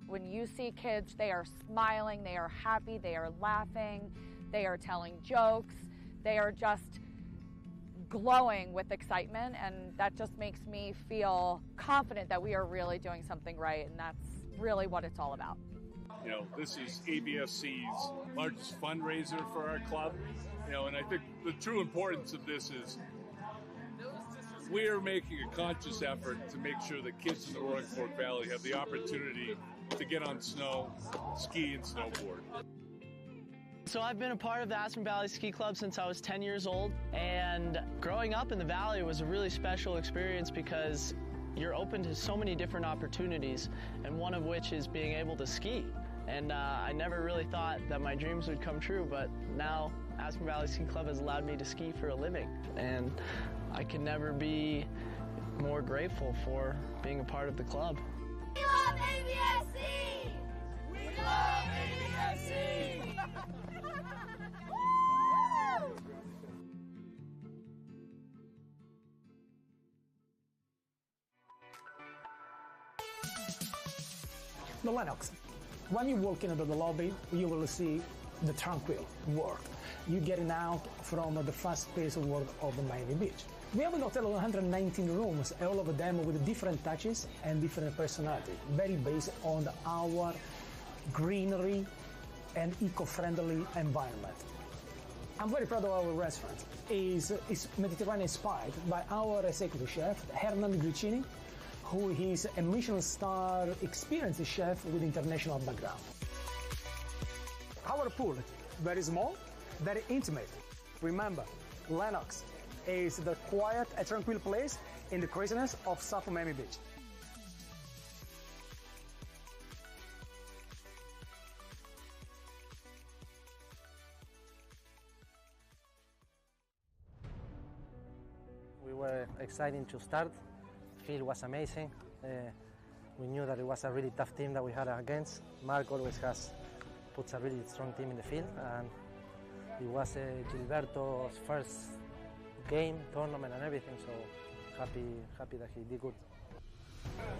When you see kids, they are smiling, they are happy, they are laughing, they are telling jokes, they are just glowing with excitement, and that just makes me feel confident that we are really doing something right, and that's really what it's all about. You know, this is ABSC's largest fundraiser for our club, you know, and I think the true importance of this is we are making a conscious effort to make sure that kids in the Roaring Fork Valley have the opportunity to get on snow, ski, and snowboard. So I've been a part of the Aspen Valley Ski Club since I was 10 years old, and growing up in the valley was a really special experience because you're open to so many different opportunities, and one of which is being able to ski. And I never really thought that my dreams would come true, but now Aspen Valley Ski Club has allowed me to ski for a living, and I can never be more grateful for being a part of the club. We love ABSC! We love ABSC! The Lennox. When you walk into the lobby, you will see the tranquil world. You're getting out from the fast-paced world of Miami Beach. We have an hotel of 119 rooms, all of them with different touches and different personality, very based on our greenery and eco-friendly environment. I'm very proud of our restaurant. It's Mediterranean inspired by our executive chef, Hernan Gricini, who is a Michelin star experienced chef with international background. Our pool, very small, very intimate. Remember, Lennox is the quiet and tranquil place in the craziness of South Miami Beach. We were excited to start. The field was amazing. We knew that it was a really tough team that we had against. Mark always puts a really strong team in the field, and it was Gilberto's first game, tournament and everything, so happy that he did good.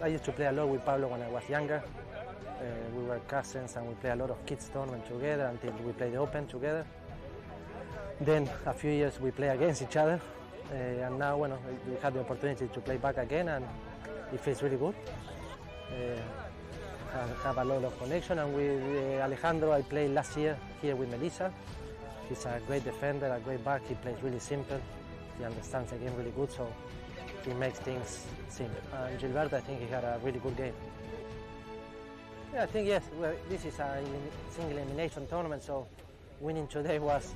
I used to play a lot with Polo when I was younger. We were cousins and we played a lot of kids tournament together until we played the Open together. Then a few years we played against each other, and now we had the opportunity to play back again, and it feels really good. Have a lot of connection, and with Alejandro I played last year here with Melissa. He's a great defender, a great back. He plays really simple. He understands the game really good, so he makes things simple. And Gilberto, I think he had a really good game. Yeah, I think yes. Well, this is a single elimination tournament, so winning today was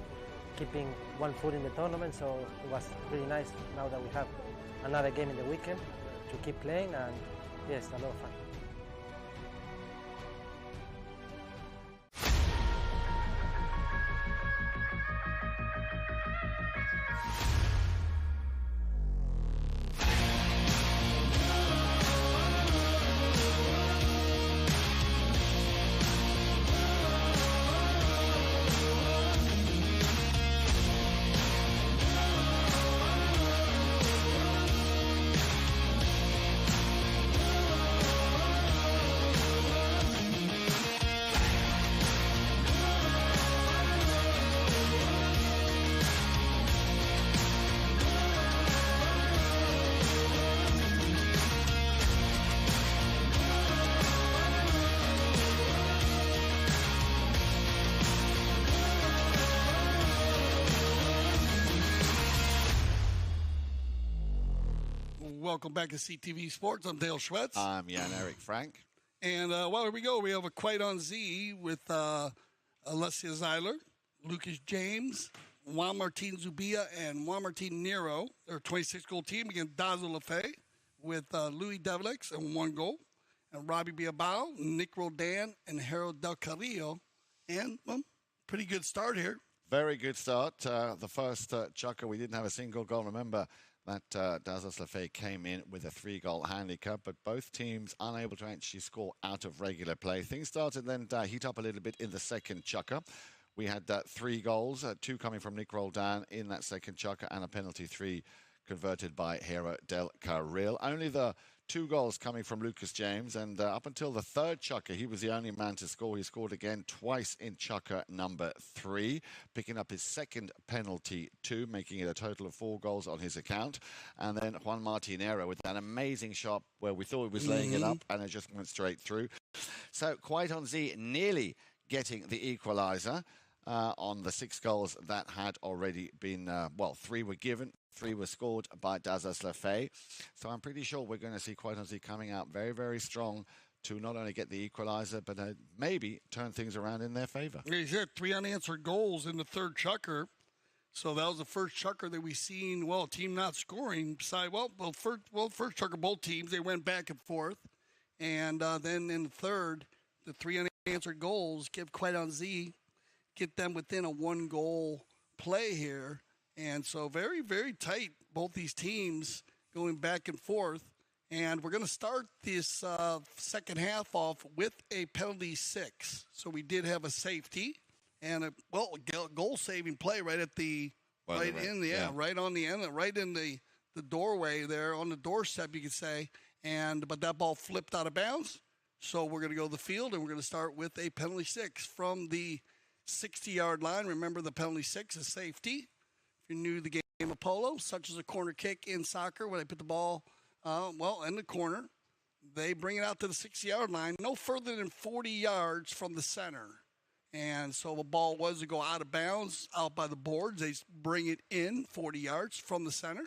keeping one foot in the tournament. So it was really nice now that we have another game in the weekend to keep playing, and yes, a lot of fun. Welcome back to CTV Sports. I'm Dale Schwetz. I'm Jan-Erik Frank. And well, here we go. We have a Quiet on Z with Alessia Zeiler, Lucas James, Juan Martin Zubia, and Juan Martin Nero. They're a 26-goal team against Dazzle Lafay with Louis Develix and 1 goal. and Robbie Biabao, Nick Roldan, and Harold Del Carrillo. And, well, pretty good start here. Very good start. The first chukker, we didn't have a single goal. Remember that Dazas Lafay came in with a 3-goal handicap, but both teams unable to actually score out of regular play. Things started then to heat up a little bit in the second chukker. We had 3 goals, 2 coming from Nick Roldan in that second chukker, and a penalty 3 converted by Hero Del Carril. Only the 2 goals coming from Lucas James, and up until the third chukker, he was the only man to score. He scored again twice in chukker number 3, picking up his second penalty 2, making it a total of 4 goals on his account. And then Juan Martinero with that amazing shot where we thought he was laying it up, and it just went straight through. So Quaitonzi nearly getting the equaliser on the 6 goals that had already been, 3 were given. 3 were scored by Dazas Lafay. So I'm pretty sure we're going to see Quaitonzi coming out very, very strong to not only get the equaliser, but maybe turn things around in their favour. Yeah, he's had 3 unanswered goals in the third chukker. So that was the first chukker that we seen, a team not scoring. First chukker, both teams, they went back and forth. And then in the third, the 3 unanswered goals give Quaitonzi, get them within a 1-goal play here. And so very, very tight, both these teams going back and forth. And we're going to start this second half off with a penalty 6. So we did have a safety and a goal-saving play right at the right on the end, right in the doorway there, on the doorstep, you could say. But that ball flipped out of bounds. So we're going to go to the field, and we're going to start with a penalty 6 from the 60-yard line. Remember, the penalty 6 is safety. If you're new to the game of polo, such as a corner kick in soccer, where they put the ball, in the corner, they bring it out to the 60-yard line, no further than 40 yards from the center. And so the ball was to go out of bounds, out by the boards. They bring it in 40 yards from the center,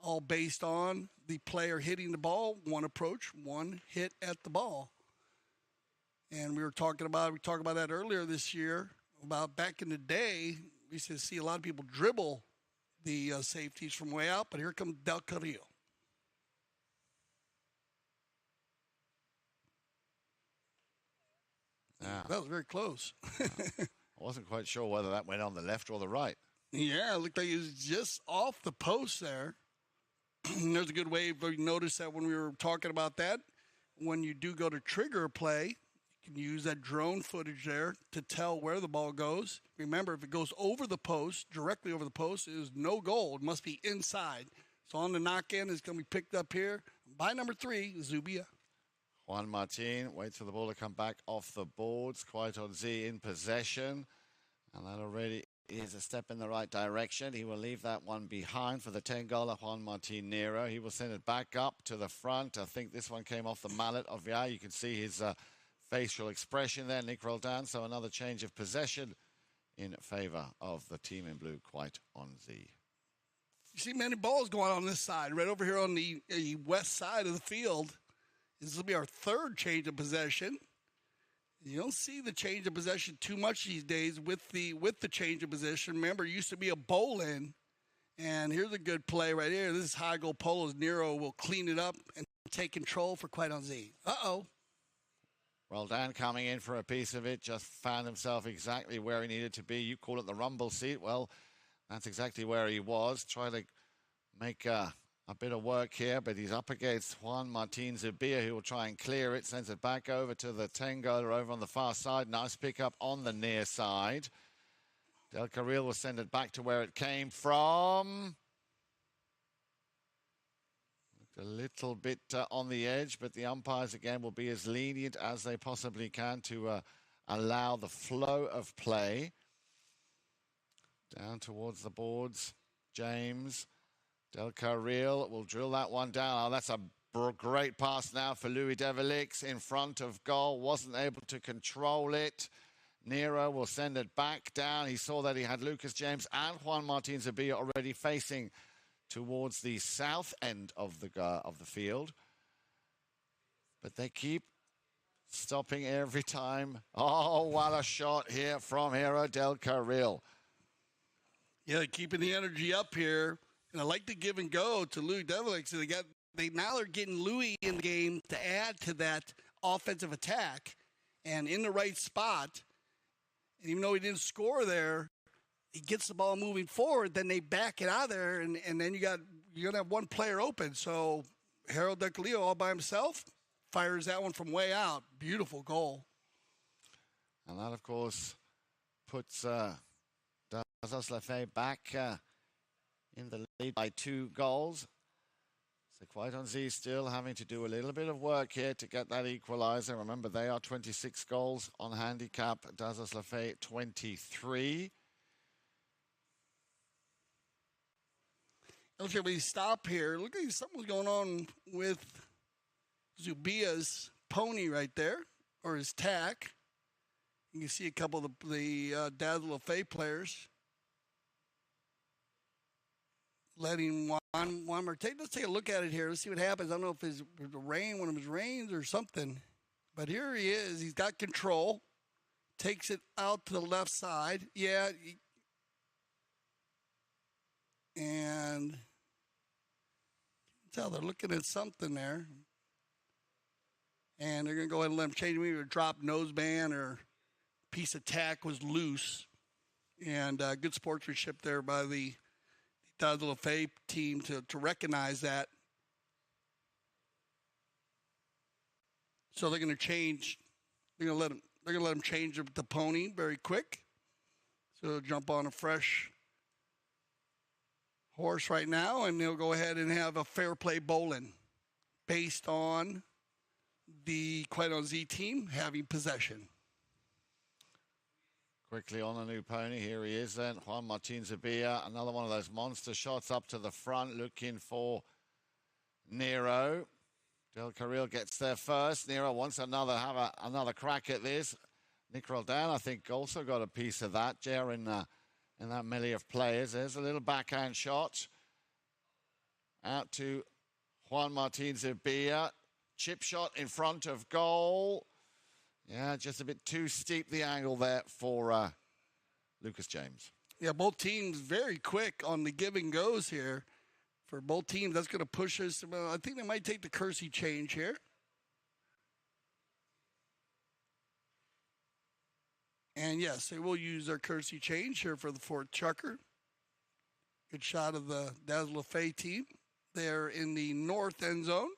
all based on the player hitting the ball, 1 approach, 1 hit at the ball. And we talked about that earlier this year, about back in the day, we used to see a lot of people dribble the safeties from way out, but here comes Del Carrillo. Yeah. That was very close. I wasn't quite sure whether that went on the left or the right. Yeah, it looked like it was just off the post there. There's a good way to notice that when we were talking about that. When you do go to trigger a play, you can use that drone footage there to tell where the ball goes. Remember, if it goes over the post, directly over the post, it is no goal. It must be inside. So on the knock-in, it's going to be picked up here by number 3, Zubia. Juan Martin waits for the ball to come back off the boards. Quaitonzi in possession. And that already is a step in the right direction. He will leave that one behind for the 10-goaler, Juan Martin Nero. He will send it back up to the front. I think this one came off the mallet of Via. You can see his facial expression there, Nick Roldan. So another change of possession in favour of the team in blue, Quaitonzi. You see many balls going on this side, right over here on the west side of the field. This will be our third change of possession. You don't see the change of possession too much these days with the change of possession. Remember, it used to be a bowl-in. And here's a good play right here. This is high goal Polo's. Nero will clean it up and take control for Quaitonzi. Uh-oh. Roldan coming in for a piece of it, just found himself exactly where he needed to be. You call it the rumble seat. Well, that's exactly where he was. Trying to make a bit of work here, but he's up against Juan Martin Zubia, who will try and clear it. Sends it back over to the 10-goaler over on the far side. Nice pick up on the near side. Del Carril will send it back to where it came from. A little bit on the edge, but the umpires again will be as lenient as they possibly can to allow the flow of play. Down towards the boards, James. Del Carril will drill that one down. Oh, that's a great pass now for Louis Develix in front of goal. Wasn't able to control it. Nero will send it back down. He saw that he had Lucas James and Juan Martin Zubia already facing towards the south end of the field. But they keep stopping every time. Oh, what a shot here from Hero Del Carril. Yeah, keeping the energy up here. And I like the give and go to Louis Develix. Now they're getting Louis in the game to add to that offensive attack and in the right spot. And even though he didn't score there, he gets the ball moving forward, then they back it out of there, and then you're going to have one player open. So Harold DeCalio all by himself fires that one from way out. Beautiful goal. And that, of course, puts Dazos Lafay back in the lead by 2 goals. So Quaitonzi still having to do a little bit of work here to get that equalizer. Remember, they are 26 goals on handicap. Dazos Lafay 23. Okay, we stop here. Look at something's going on with Zubia's pony right there, or his tack. You can see a couple of the Dazzle Lafay players letting Juan Marte. Let's take a look at it here. Let's see what happens. I don't know if it's the rain, one of his rains or something. But here he is. He's got control. Takes it out to the left side. Yeah. And you can tell they're looking at something there. And they're going to go ahead and let him change. Maybe a drop noseband or piece of tack was loose. And good sportsmanship there by the Dazzle Lafay team to recognize that. So they're going to change. They're going to let him change the pony very quick. So they'll jump on a fresh horse right now, and they'll go ahead and have a fair play bowling based on the Quaitonzi team having possession. Quickly on a new pony. Here he is then. Juan Martin Zubia. Another one of those monster shots up to the front looking for Nero. Del Carril gets there first. Nero wants another crack at this. Nick Roldan, I think, also got a piece of that. Jer in that melee of players. There's a little backhand shot. Out to Juan Martin Zubia. Chip shot in front of goal. Yeah, just a bit too steep the angle there for Lucas James. Yeah, both teams very quick on the give and goes here. For both teams, that's going to push us. Well, I think they might take the Kersey change here. And yes, they will use their Kersey change here for the fourth chucker. Good shot of the Dazzle Lafay team. They're in the north end zone.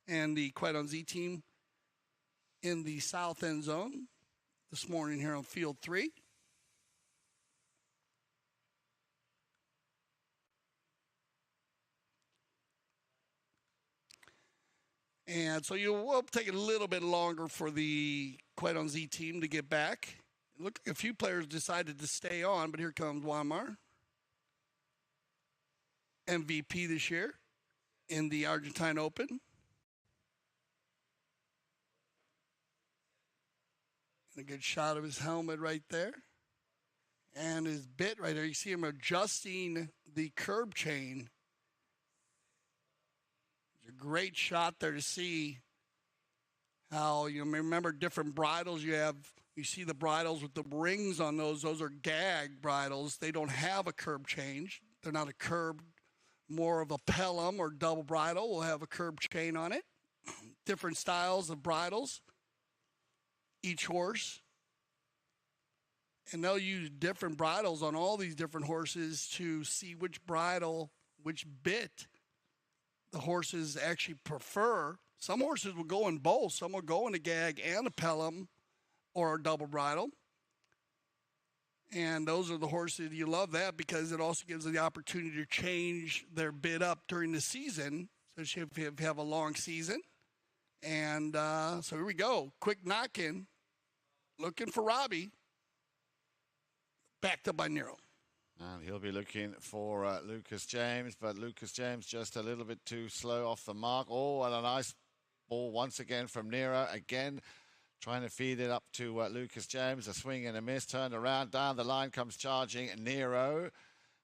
And the Quaitonzi team in the south end zone this morning here on field 3. And so you will take a little bit longer for the Quaitonzi team to get back. It looked like a few players decided to stay on, but here comes Weimar, MVP this year in the Argentine Open. And a good shot of his helmet right there. And his bit right there. You see him adjusting the curb chain. It's a great shot there to see how, you remember different bridles you have. You see the bridles with the rings on those. Those are gag bridles. They don't have a curb change. They're not a curb, more of a pelham or double bridle will have a curb chain on it. Different styles of bridles. Each horse, and they'll use different bridles on all these different horses to see which bridle, which bit the horses actually prefer. Some horses will go in both. Some will go in a gag and a pelham or a double bridle. And those are the horses, you love that because it also gives them the opportunity to change their bit up during the season, especially if you have a long season. And so here we go. Quick knock-in. Looking for Robbie. Backed up by Nero. And he'll be looking for Lucas James, but Lucas James just a little bit too slow off the mark. Oh, and a nice ball once again from Nero. Again, trying to feed it up to Lucas James. A swing and a miss. Turned around. Down the line comes charging Nero.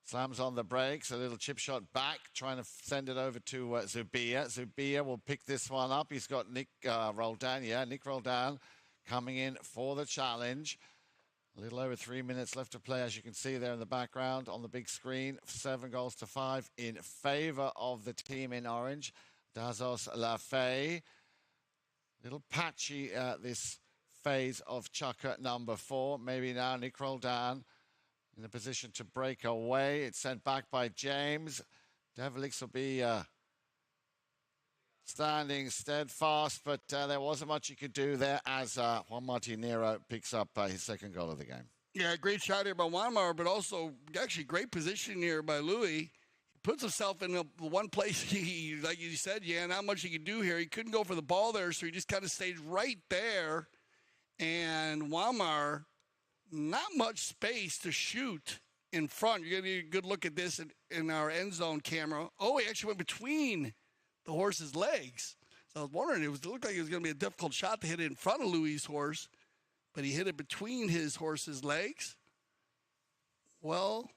Slams on the brakes. A little chip shot back. Trying to send it over to Zubia. Zubia will pick this one up. He's got Nick Roldan. Yeah, Nick Roldan coming in for the challenge. A little over 3 minutes left to play, as you can see there in the background on the big screen. 7-5 in favor of the team in orange, Dazos Lafay. Little patchy this phase of chucker number 4. Maybe now Nick Roldan in a position to break away. It's sent back by James. Develix will be standing steadfast, but there wasn't much he could do there as Juan Martin Nero picks up his second goal of the game. Yeah, great shot here by Weimar, but also actually great position here by Louis. He puts himself in the one place, like you said, not much he could do here. He couldn't go for the ball there, so he just kind of stayed right there. And Weimar, not much space to shoot in front. You're going to get a good look at this in our end zone camera. Oh, he actually went between the horse's legs. So I was wondering, it looked like it was going to be a difficult shot to hit it in front of Louis' horse, but he hit it between his horse's legs. Well,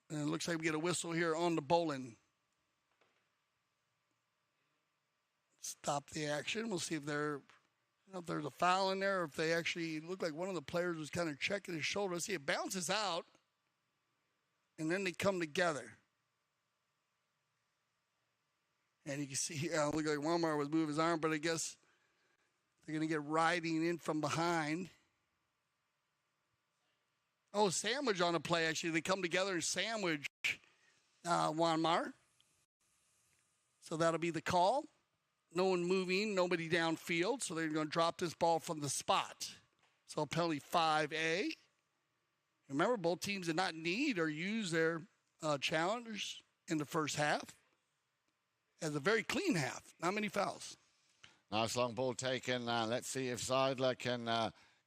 and it looks like we get a whistle here on the bowling. Stop the action. We'll see if there's a foul in there, or if they actually look like one of the players was kind of checking his shoulder. See, it bounces out, and then they come together. And you can see, look like Walmart was moving his arm, but I guess they're going to get riding in from behind. Oh, sandwich on the play, actually. They come together and sandwich Wanmar. So that'll be the call. No one moving, nobody downfield, so they're going to drop this ball from the spot. So penalty 5A. Remember, both teams did not need or use their challengers in the first half. As a very clean half, not many fouls. Nice long ball taken. Let's see if Seidler can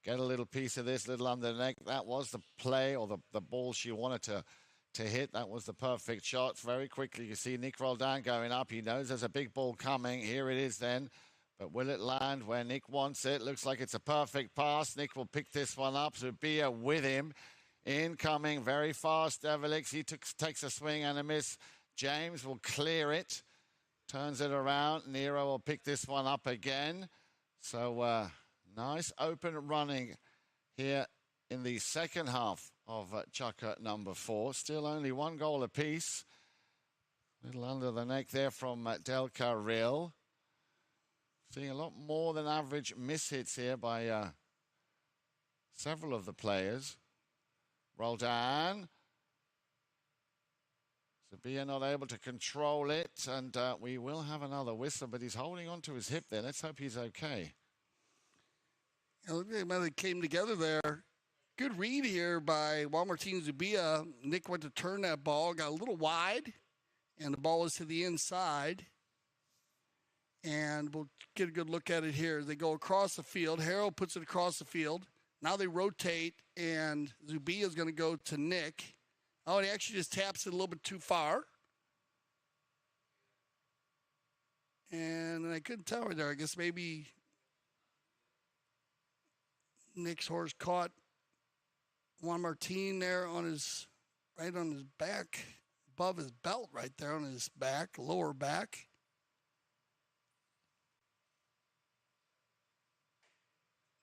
get a little piece of this, little under the neck. That was the play, or the ball she wanted to hit. That was the perfect shot. Very quickly, you see Nick Roldan going up. He knows there's a big ball coming. Here it is then. But will it land where Nick wants it? Looks like it's a perfect pass. Nick will pick this one up. Zubia with him. Incoming very fast. Develix, he takes a swing and a miss. James will clear it. Turns it around. Nero will pick this one up again. So nice open running here in the second half of chucker number 4. Still only 1 goal apiece. Little under the neck there from Del Carril. Seeing a lot more than average miss hits here by several of the players. Roldan. Sabia not able to control it, and we will have another whistle, but he's holding on to his hip there. Let's hope he's okay. Look at how they came together there. Good read here by Juan Martin Zubia. Nick went to turn that ball, got a little wide, and the ball was to the inside. And we'll get a good look at it here. They go across the field. Harold puts it across the field. Now they rotate, and Zubia is going to go to Nick. Oh, and he actually just taps it a little bit too far. And I couldn't tell right there. I guess maybe Nick's horse caught Juan Martin there on his, right on his back, above his belt right there on his back, lower back.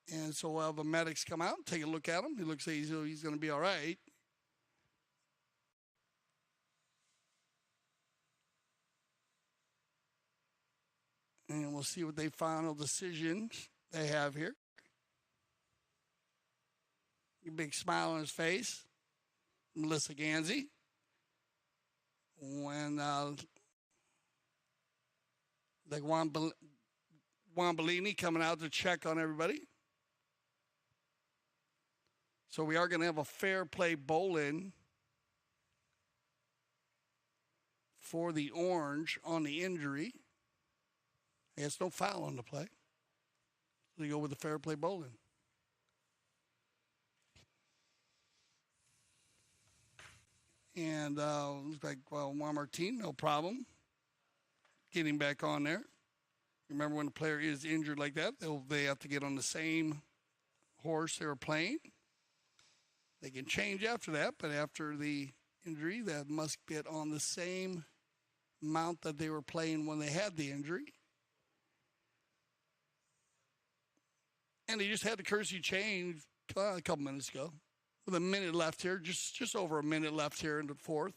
And so we'll have the medics come out and take a look at him. He looks like he's going to be all right. And we'll see what the final decisions they have here. A big smile on his face. Melissa Ganzi. When like Juan Bellini coming out to check on everybody. So we are going to have a fair play bowl-in for the orange on the injury. It's no foul on the play. So they go with the fair play bowling. And looks like, well, Juan Martin, no problem. Getting back on there. Remember, when a player is injured like that, they have to get on the same horse they were playing. They can change after that, but after the injury, that must get on the same mount that they were playing when they had the injury. And they just had the courtesy change a couple minutes ago. With a minute left here, just over a minute left here in the fourth.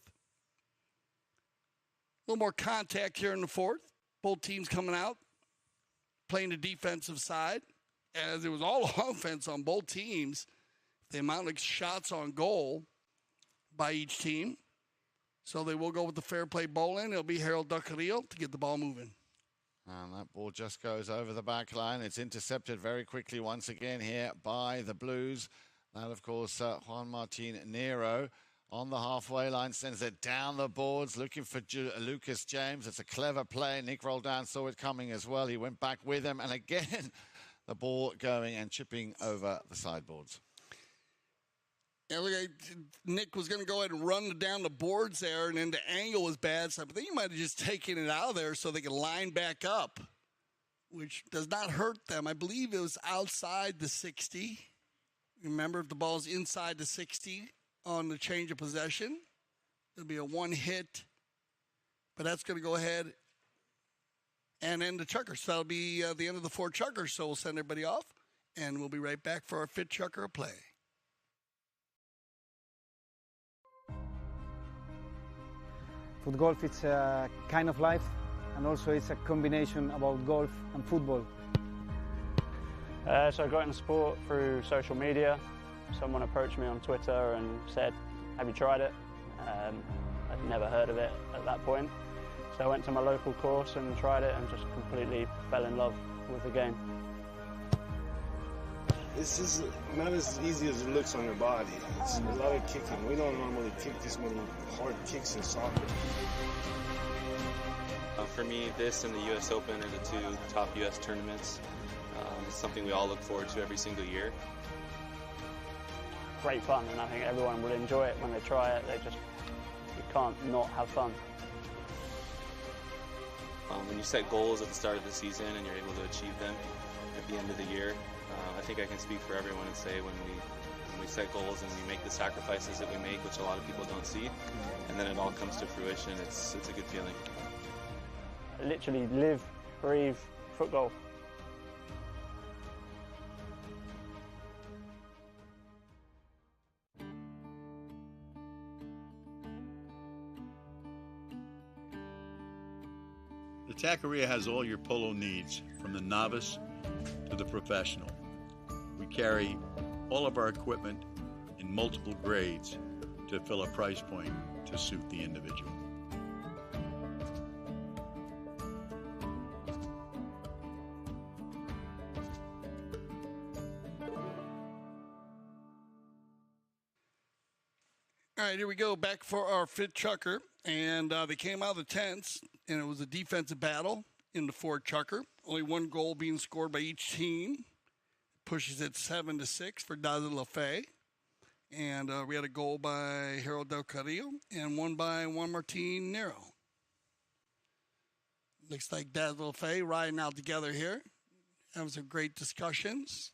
A little more contact here in the fourth. both teams coming out, playing the defensive side, as it was all offense on both teams. The amount of shots on goal by each team. So they will go with the fair play bowling. It'll be Harold Del Carrillo to get the ball moving. And that ball just goes over the back line. It's intercepted very quickly once again here by the Blues. That, of course, Juan Martin Nero on the halfway line, sends it down the boards, looking for Lucas James. It's a clever play. Nick Roldan saw it coming as well. He went back with him. And again, the ball going and chipping over the sideboards. Yeah, look, Nick was going to go ahead and run down the boards there, and then the angle was bad. So I think he might have just taken it out of there so they could line back up, which does not hurt them. I believe it was outside the 60. Remember, if the ball's inside the 60 on the change of possession, it'll be a one hit. But that's going to go ahead and end the chucker. So that'll be the end of the 4 chuckers. So we'll send everybody off, and we'll be right back for our 5th chucker of play. Foot golf, it's a kind of life, and also it's a combination about golf and football. So I got into sport through social media. Someone approached me on Twitter and said, have you tried it? I'd never heard of it at that point. So I went to my local course and tried it and just completely fell in love with the game. This is not as easy as it looks on your body. It's a lot of kicking. We don't normally kick this many hard kicks in soccer. For me, this and the U.S. Open are the 2 top U.S. tournaments. It's something we all look forward to every single year. Great fun, and I think everyone would enjoy it when they try it. You can't not have fun. When you set goals at the start of the season and you're able to achieve them at the end of the year, I think I can speak for everyone and say when we set goals and we make the sacrifices that we make, which a lot of people don't see, and then it all comes to fruition, it's a good feeling. I literally live, breathe foot golf. The Taqueria has all your polo needs, from the novice to the professional. We carry all of our equipment in multiple grades to fill a price point to suit the individual. All right, here we go. Back for our 5th chucker. And they came out of the tents, and it was a defensive battle in the 4th chucker. Only 1 goal being scored by each team. Pushes it 7-6 for Dazzle LaFay. And we had a goal by Harold Del Carrillo and 1 by Juan Martin Nero. Looks like Dazzle LaFay riding out together here. Having some great discussions.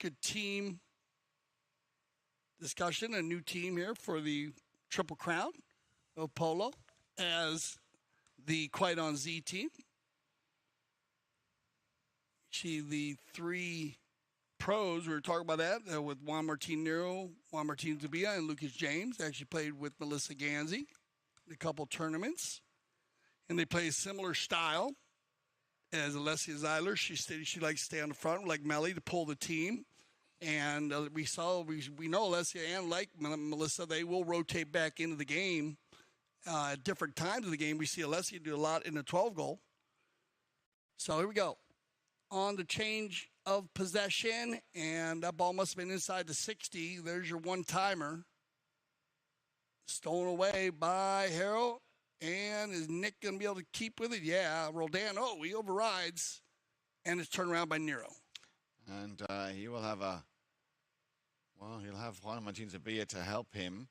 Good team discussion. A new team here for the Triple Crown of Polo as the Quite On Z team. See the 3 pros, we were talking about that with Juan Martin Nero, Juan Martin Zubia, and Lucas James. They actually played with Melissa Ganzi in a couple tournaments. And they play a similar style as Alessia Zeiler. She likes to stay on the front, like Melly, to pull the team. And we know Alessia and like Melissa, they will rotate back into the game at different times of the game. We see Alessia do a lot in the 12 goal. So here we go. On the change of possession, and that ball must have been inside the 60. There's your one-timer. Stolen away by Harrell. And is Nick going to be able to keep with it? Yeah, Roldan. Oh, he overrides. And it's turned around by Nero. And he will have he'll have Juan Martin Zubia to help him.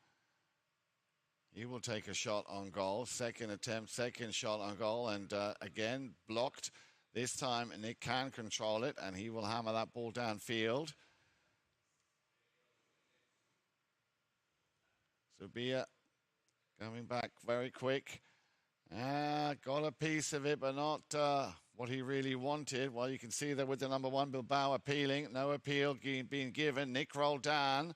He will take a shot on goal. Second attempt, second shot on goal. And again, blocked. This time, Nick can control it, and he will hammer that ball downfield. Zubia coming back very quick. Got a piece of it, but not what he really wanted. Well, you can see there with the number 1, Bilbao appealing. No appeal being given. Nick Roldan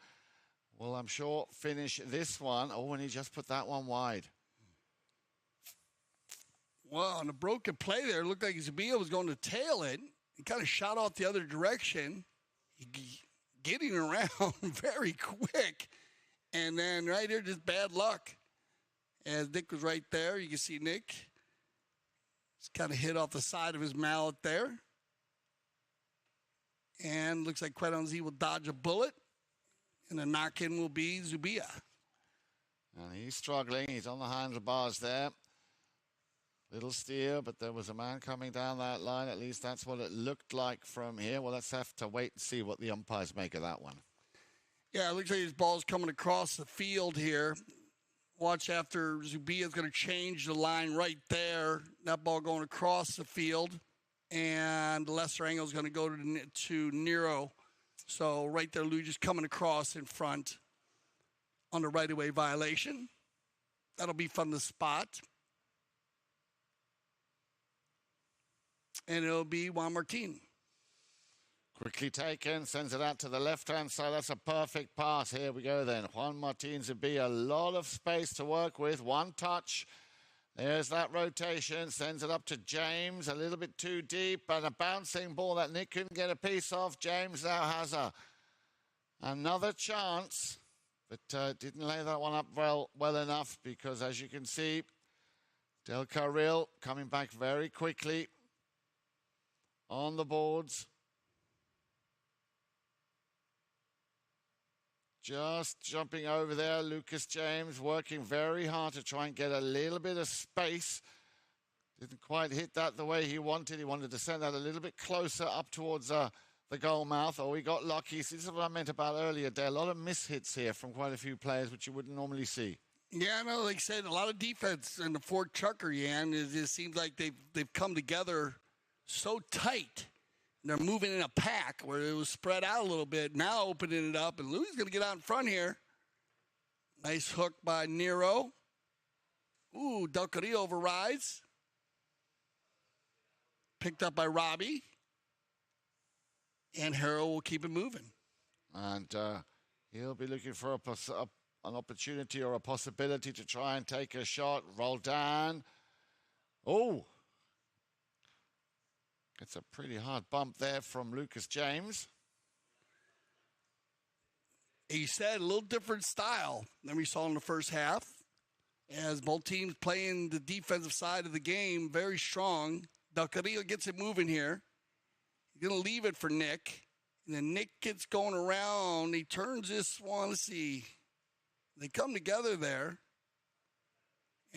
will, I'm sure, finish this one. Oh, and he just put that one wide. Well, on a broken play there, it looked like Zubia was going to tail it. He kind of shot off the other direction, getting around very quick. And then right here, just bad luck. As Nick was right there, you can see Nick. It's kind of hit off the side of his mallet there. And looks like Quedonzi will dodge a bullet. And the knock-in will be Zubia. And he's struggling. He's on the handlebars there. Little steer, but there was a man coming down that line. At least that's what it looked like from here. Well, let's have to wait and see what the umpires make of that one. Yeah, it looks like his ball's coming across the field here. Watch after Zubia is going to change the line right there. That ball going across the field. And the lesser angle is going to go to Nero. So right there, Lou just coming across in front on the right-of-way violation. That'll be from the spot. And it'll be Juan Martin. Quickly taken, sends it out to the left-hand side. That's a perfect pass. Here we go then. Juan Martin Zubia, a lot of space to work with. One touch. There's that rotation. Sends it up to James. A little bit too deep. And a bouncing ball that Nick couldn't get a piece of. James now has another chance. But didn't lay that one up well enough because, as you can see, Del Carril coming back very quickly on the boards. Just jumping over there, Lucas James working very hard to try and get a little bit of space. Didn't quite hit that the way he wanted. He wanted to send that a little bit closer up towards the goal mouth. Oh, he got lucky. This is what I meant about earlier, Dale. A lot of mishits here from quite a few players, which you wouldn't normally see. Yeah, no, like I said, a lot of defense in the Fort Chucker, Yan. It seems like they've come together so tight. They're moving in a pack where it was spread out a little bit. Now opening it up, and Louis going to get out in front here. Nice hook by Nero. Ooh, Del Carrillo overrides. Picked up by Robbie. And Harrell will keep it moving. And he'll be looking for an opportunity or a possibility to try and take a shot. Roll down. Oh. Gets a pretty hard bump there from Lucas James. He said a little different style than we saw in the first half. As both teams playing the defensive side of the game very strong. Del Carrillo gets it moving here. He's going to leave it for Nick. And then Nick gets going around. He turns this one. Let's see. They come together there.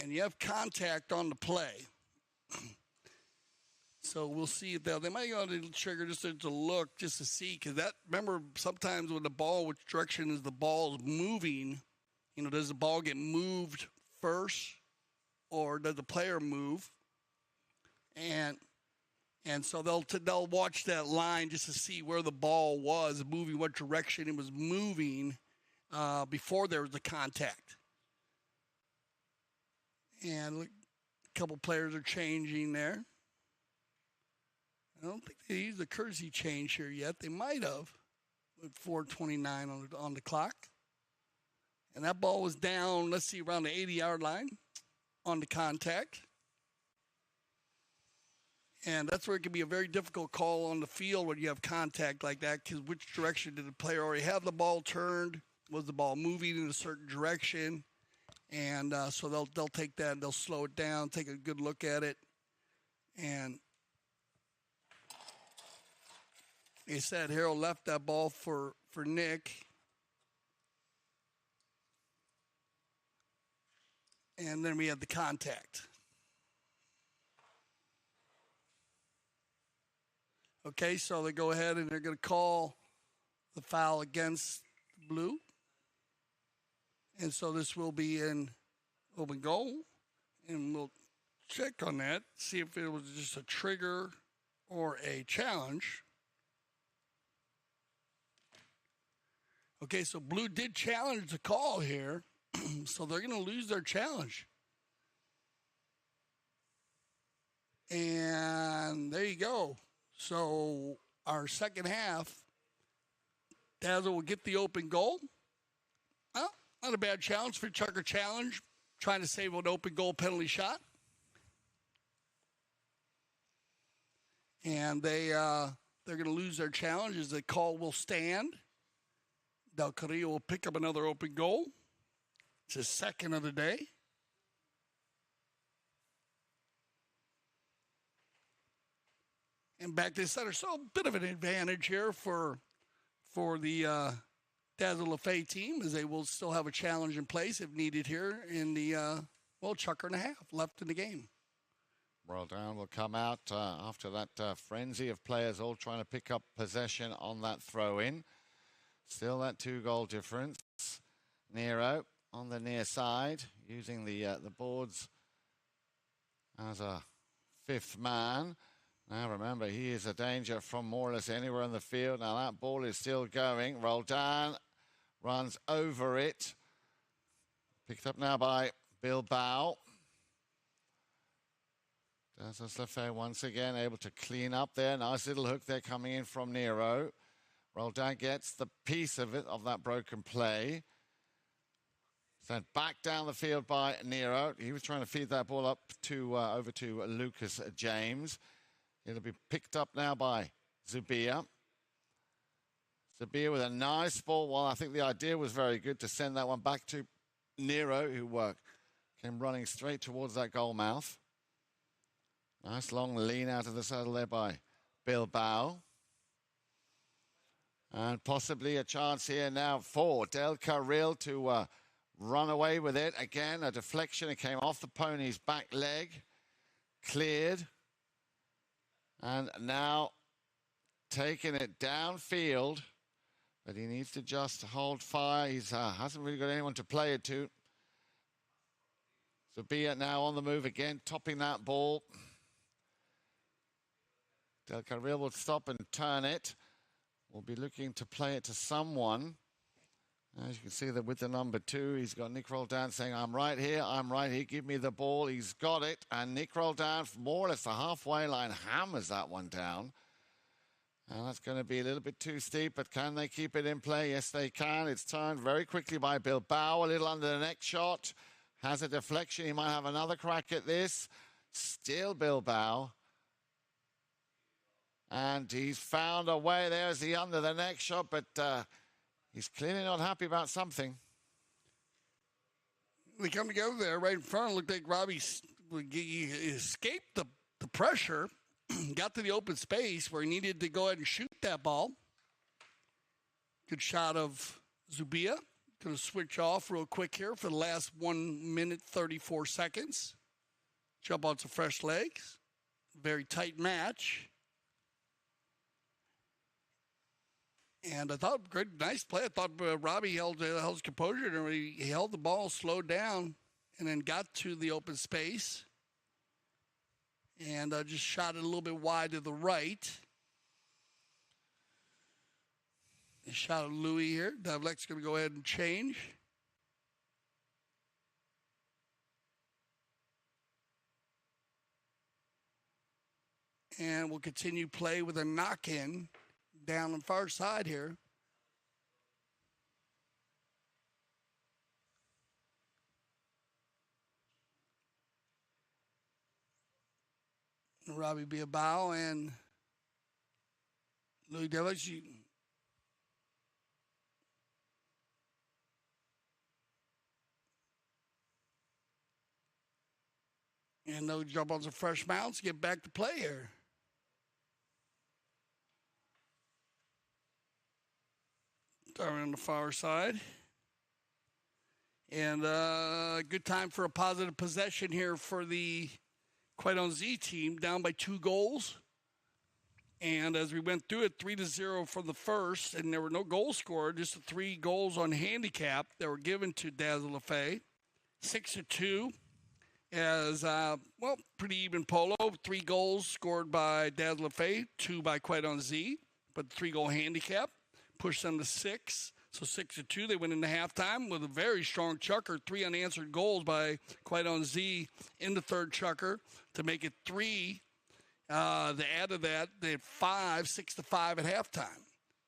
And you have contact on the play. So we'll see if they might go to trigger just to look, just to see. Because remember, sometimes with the ball, which direction is the ball moving, does the ball get moved first or does the player move? And so they'll watch that line just to see where the ball was moving, what direction it was moving before there was the contact. And a couple players are changing there. I don't think they used the courtesy change here yet. They might have with 4:29 on the clock. And that ball was down, let's see, around the 80-yard line on the contact. And that's where it can be a very difficult call on the field when you have contact like that, because which direction did the player already have the ball turned? Was the ball moving in a certain direction? And so they'll take that and they'll slow it down, take a good look at it. And he said Harold left that ball for Nick. And then we had the contact. Okay, so they go ahead and they're going to call the foul against Blue. And so this will be an open goal. And we'll check on that, see if it was just a trigger or a challenge. Okay, so Blue did challenge the call here, so they're going to lose their challenge. And there you go. So our second half, Dazzle will get the open goal. Well, not a bad challenge for Chucker Challenge, trying to save an open goal penalty shot. And they're going to lose their challenge as the call will stand. Del Carrillo will pick up another open goal. It's his second of the day. And back to the center. So a bit of an advantage here for the Dazzle Lafay team, as they will still have a challenge in place if needed here in the, chucker and a half left in the game. Well Down will come out after that frenzy of players all trying to pick up possession on that throw-in. Still that 2-goal difference. Nero on the near side, using the boards as a fifth man. Now remember, he is a danger from more or less anywhere in the field. Now that ball is still going. Roldan runs over it. Picked up now by Bilbao. Dazzle Lafay once again able to clean up there. Nice little hook there coming in from Nero. Roldan gets the piece of it, of that broken play. Sent back down the field by Nero. He was trying to feed that ball up to over to Lucas James. It'll be picked up now by Zubia. Zubia with a nice ball. Well, I think the idea was very good to send that one back to Nero, who came running straight towards that goal mouth. Nice long lean out of the saddle there by Bilbao. And possibly a chance here now for Del Carril to run away with it. Again, a deflection. It came off the pony's back leg. Cleared. And now taking it downfield. But he needs to just hold fire. He hasn't really got anyone to play it to. Zubia now on the move again, topping that ball. Del Carril will stop and turn it. We'll be looking to play it to someone. As you can see that with the number 2, he's got Nick Roldan saying, I'm right here, give me the ball. He's got it, and Nick Roldan, more or less the halfway line, hammers that one down. And that's going to be a little bit too steep, but can they keep it in play? Yes, they can. It's turned very quickly by Bilbao, a little under the neck shot. Has a deflection, he might have another crack at this. Still Bilbao. And he's found a way. There's the under the neck shot, but he's clearly not happy about something. They come together there right in front. It looked like Robbie escaped the pressure, got to the open space where he needed to go ahead and shoot that ball. Good shot of Zubia. Going to switch off real quick here for the last 1 minute, 34 seconds. Jump on some fresh legs. Very tight match. And I thought, great, nice play. I thought Robbie held his composure, and he held the ball, slowed down, and then got to the open space. And just shot it a little bit wide to the right. A shot of Louis here. Davlec's going to go ahead and change. And we'll continue play with a knock-in down on the far side here. Robbie Bilbao and Louis Davlex. And they'll jump on some fresh mounts, get back to play here. Starting on the far side. And good time for a positive possession here for the Quaidon Z team, down by 2 goals. And as we went through it, 3-0 from the first, and there were no goals scored, just 3 goals on handicap that were given to Dazzle Lafay. 6-2 as, pretty even Polo. 3 goals scored by Dazzle Lafay, 2 by Quaidon Z, but 3-goal handicap pushed them to 6. So 6-2, they went into halftime with a very strong chucker. 3 unanswered goals by Quaidon Z in the third chucker to make it 3. They added that, they had 6-5 at halftime.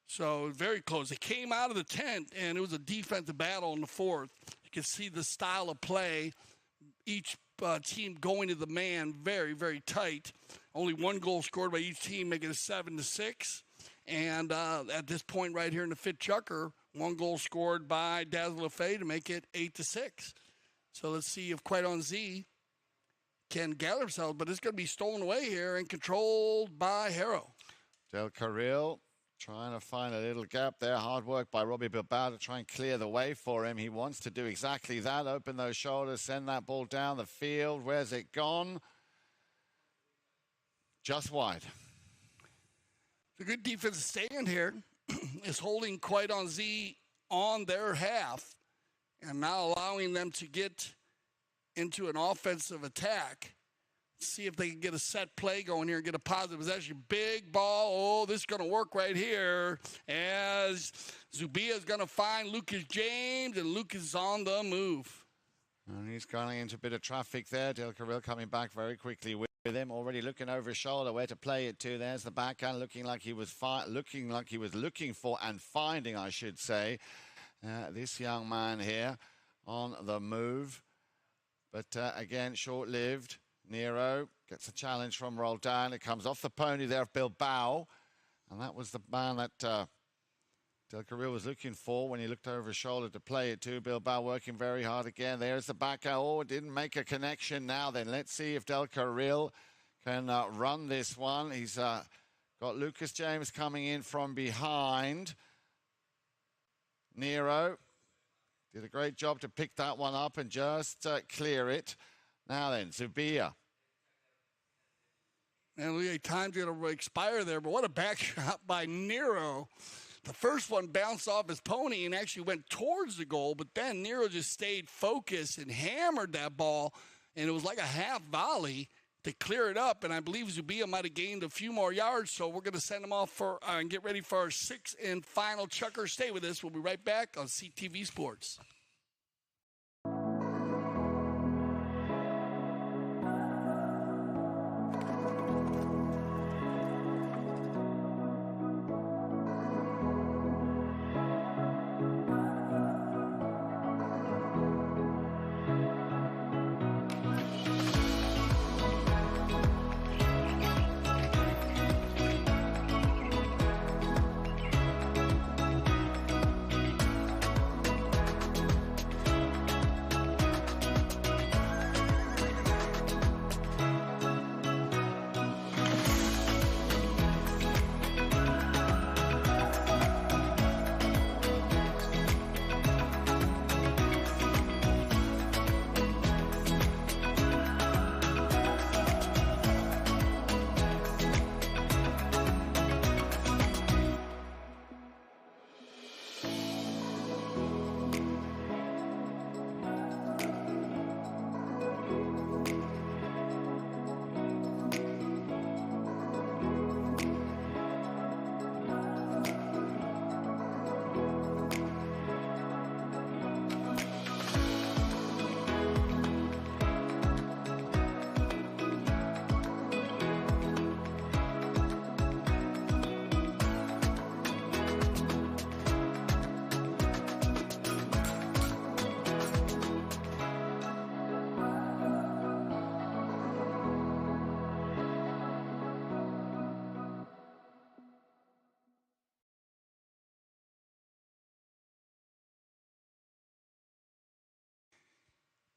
So very close. They came out of the tent, and it was a defensive battle in the fourth. You can see the style of play. Each team going to the man very, very tight. Only one goal scored by each team, making it 7-6. And at this point right here in the fifth chukker, one goal scored by Dazzle LaFay to make it 8-6. So let's see if Quite On Z can gather themselves, but it's going to be stolen away here and controlled by Harrow. Del Carril trying to find a little gap there. Hard work by Robbie Bilbao to try and clear the way for him. He wants to do exactly that. Open those shoulders, send that ball down the field. Where's it gone? Just wide. The good defensive stand here is holding Quite On Z on their half and now allowing them to get into an offensive attack. See if they can get a set play going here and get a positive possession. Big ball. Oh, this is going to work right here as Zubia is going to find Lucas James, and Lucas is on the move. And he's going into a bit of traffic there. Del Carril coming back very quickly with him, already looking over his shoulder where to play it to. There's the backhand, looking like he was looking for and finding, I should say, this young man here on the move. But again, short-lived. Nero gets a challenge from Roldan. It comes off the pony there of Bilbao. And that was the man that Del Carril was looking for when he looked over his shoulder to play it to. Bilbao working very hard again. There's the back. Oh, didn't make a connection now then. Let's see if Del Carril can run this one. He's got Lucas James coming in from behind. Nero did a great job to pick that one up and just clear it. Now then, Zubia. And time's going to expire there, but what a back shot by Nero. The first one bounced off his pony and actually went towards the goal, but then Nero just stayed focused and hammered that ball, and it was like a half volley to clear it up, and I believe Zubia might have gained a few more yards, so we're going to send him off for and get ready for our sixth and final chukker. Stay with us. We'll be right back on CTV Sports.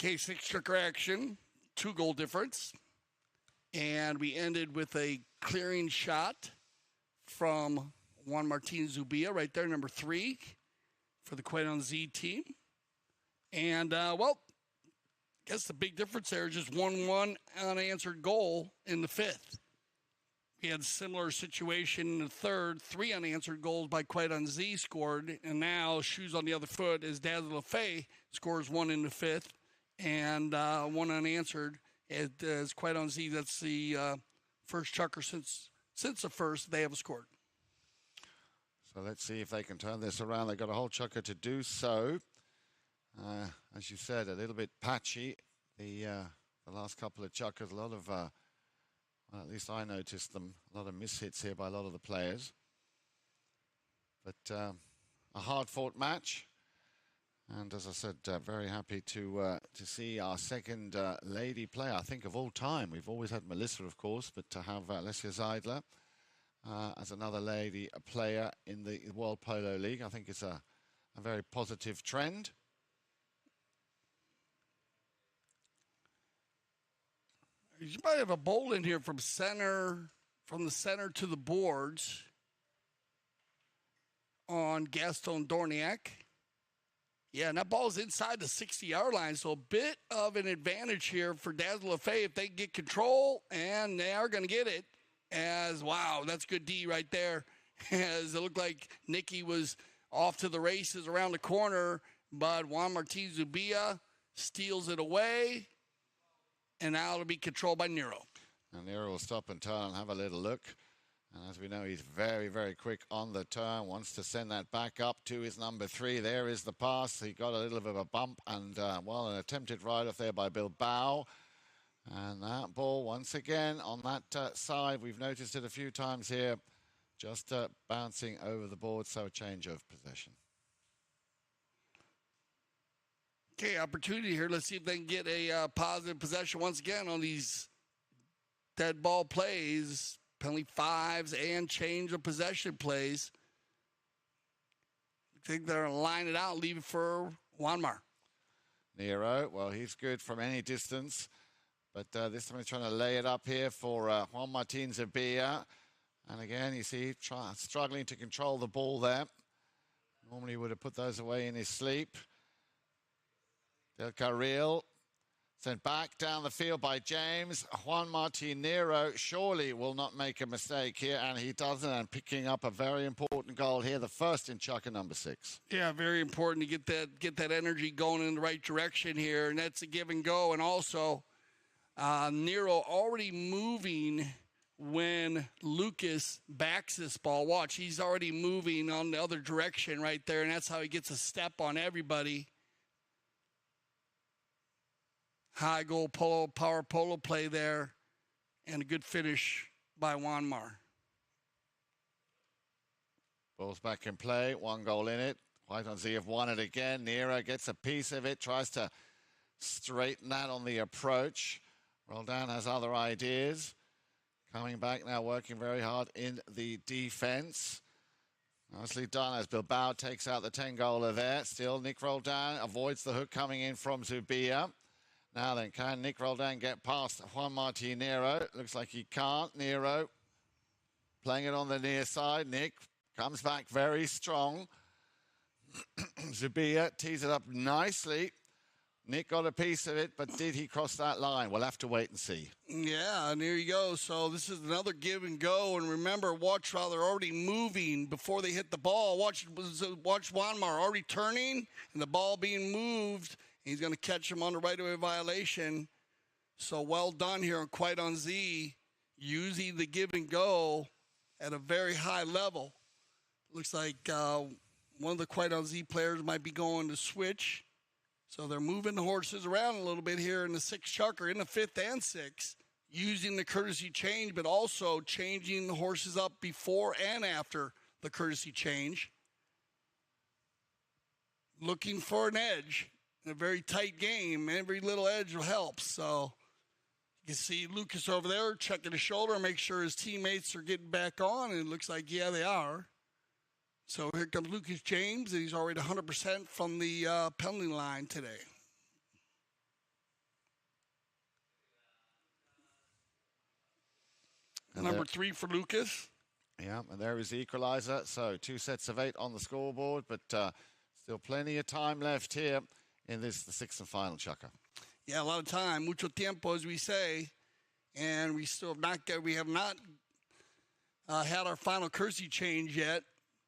K6 chukker action, 2-goal difference. And we ended with a clearing shot from Juan Martin Zubia right there, number 3 for the Quite On Z team. And, well, I guess the big difference there is just 1-1 unanswered goal in the 5th. We had a similar situation in the 3rd. 3 unanswered goals by Quite On Z scored. And now, shoes on the other foot, as Dazzle LaFay scores 1 in the 5th. And 1 unanswered as Quite On Z. That's the first chukker since the first they have scored. So let's see if they can turn this around. They've got a whole chukker to do so. As you said, a little bit patchy. The last couple of chukkers, a lot of, well, at least I noticed them, a lot of mishits here by a lot of the players. But a hard-fought match. And as I said, very happy to see our second lady player, I think, of all time. We've always had Melissa, of course, but to have Alessia Zeidler as another lady player in the World Polo League, I think it's a very positive trend. You might have a bowl in here from the center to the boards on Gaston Dorniac. Yeah, and that ball's inside the 60-yard line, so a bit of an advantage here for Dazzle Lafay if they get control, and they are going to get it. Wow, that's good D right there. As it looked like Nikki was off to the races around the corner, but Juan Martin Zubia steals it away, and now it'll be controlled by Nero. And Nero will stop and turn and have a little look. And as we know, he's very, very quick on the turn. Wants to send that back up to his number 3. There is the pass. He got a little bit of a bump and, well, an attempted ride-off there by Bilbao. And that ball, once again, on that side, we've noticed it a few times here, just bouncing over the board, so a change of possession. Okay, opportunity here. Let's see if they can get a positive possession once again on these dead ball plays. Penalty 5s and change of possession plays. I think they're going to line it out, leave it for Juanmar. Nero, well, he's good from any distance. But this time he's trying to lay it up here for Juan Martin Zubia. And again, you see, struggling to control the ball there. Normally he would have put those away in his sleep. Del Carril. Sent back down the field by James. Juan Martin Nero surely will not make a mistake here, and he doesn't, and picking up a very important goal here, the first in Chukka number 6. Yeah, very important to get that energy going in the right direction here, and that's a give and go. And also, Nero already moving when Lucas backs this ball. Watch, he's already moving on the other direction right there, and that's how he gets a step on everybody. High goal polo, power polo play there, and a good finish by Juanmar. Ball's back in play, 1 goal in it. White on Z have won it again. Nero gets a piece of it, tries to straighten that on the approach. Roldan has other ideas. Coming back now, working very hard in the defense. Nicely done as Bilbao takes out the 10-goaler there. Still, Nick Roldan avoids the hook coming in from Zubia. Now then, can Nick Roldan get past Juan Martin Nero? Looks like he can't. Nero playing it on the near side. Nick comes back very strong. Zubia tees it up nicely. Nick got a piece of it, but did he cross that line? We'll have to wait and see. Yeah, and here you go. So this is another give and go. And remember, watch while they're already moving before they hit the ball. Watch Juanmar already turning and the ball being moved. He's going to catch him on the right-of-way violation. So well done here on Quite on Z, using the give and go at a very high level. Looks like one of the Quite on Z players might be going to switch. So they're moving the horses around a little bit here in the 6th chucker, in the 5th and 6th, using the courtesy change, but also changing the horses up before and after the courtesy change. Looking for an edge. In a very tight game, every little edge will help. So you can see Lucas over there checking his shoulder, make sure his teammates are getting back on, and it looks like, yeah, they are. So here comes Lucas James, and he's already 100% from the penalty line today. And number 3 for Lucas. Yeah, and there is the equalizer. So 2 sets of 8 on the scoreboard, but still plenty of time left here in this, the 6th and final chucker. Yeah, a lot of time, mucho tiempo, as we say, and we still have not had our final courtesy change yet.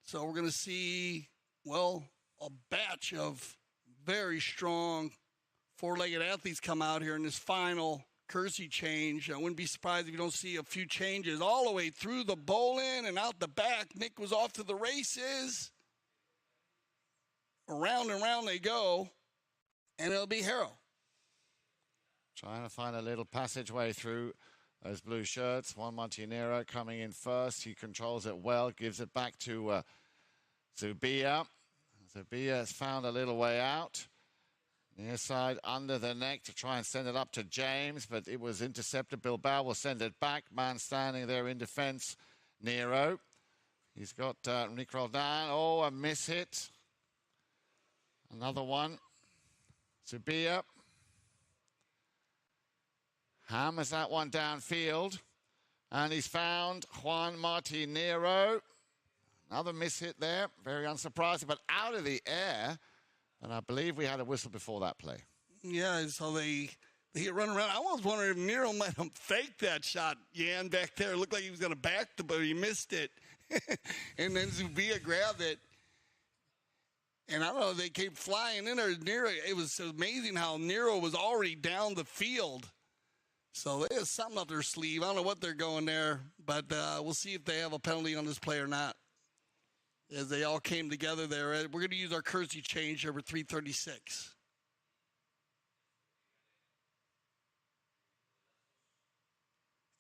So we're going to see, well, a batch of very strong 4-legged athletes come out here in this final courtesy change. I wouldn't be surprised if you don't see a few changes all the way through the bowl-in and out the back. Nick was off to the races. Around and round they go. And it'll be Harrow. Trying to find a little passageway through those blue shirts. Juan Martin Nero coming in first. He controls it well, gives it back to Zubia. Zubia has found a little way out. Near side under the neck to try and send it up to James, but it was intercepted. Bilbao will send it back. Man standing there in defense, Nero. He's got Nick Roldan. Oh, a miss hit. Another one. Zubia hammers that one downfield. And he's found Juan Martin Nero. Another miss hit there. Very unsurprising, but out of the air. And I believe we had a whistle before that play. Yeah, so they run around. I was wondering if Nero might have faked that shot. Jan back there looked like he was going to back the, but he missed it. And then Zubia grabbed it. And I don't know, they came flying in there. Nero, it was amazing how Nero was already down the field. So there's something up their sleeve. I don't know what they're going there, but we'll see if they have a penalty on this play or not. As they all came together there. We're going to use our courtesy change over 3:36.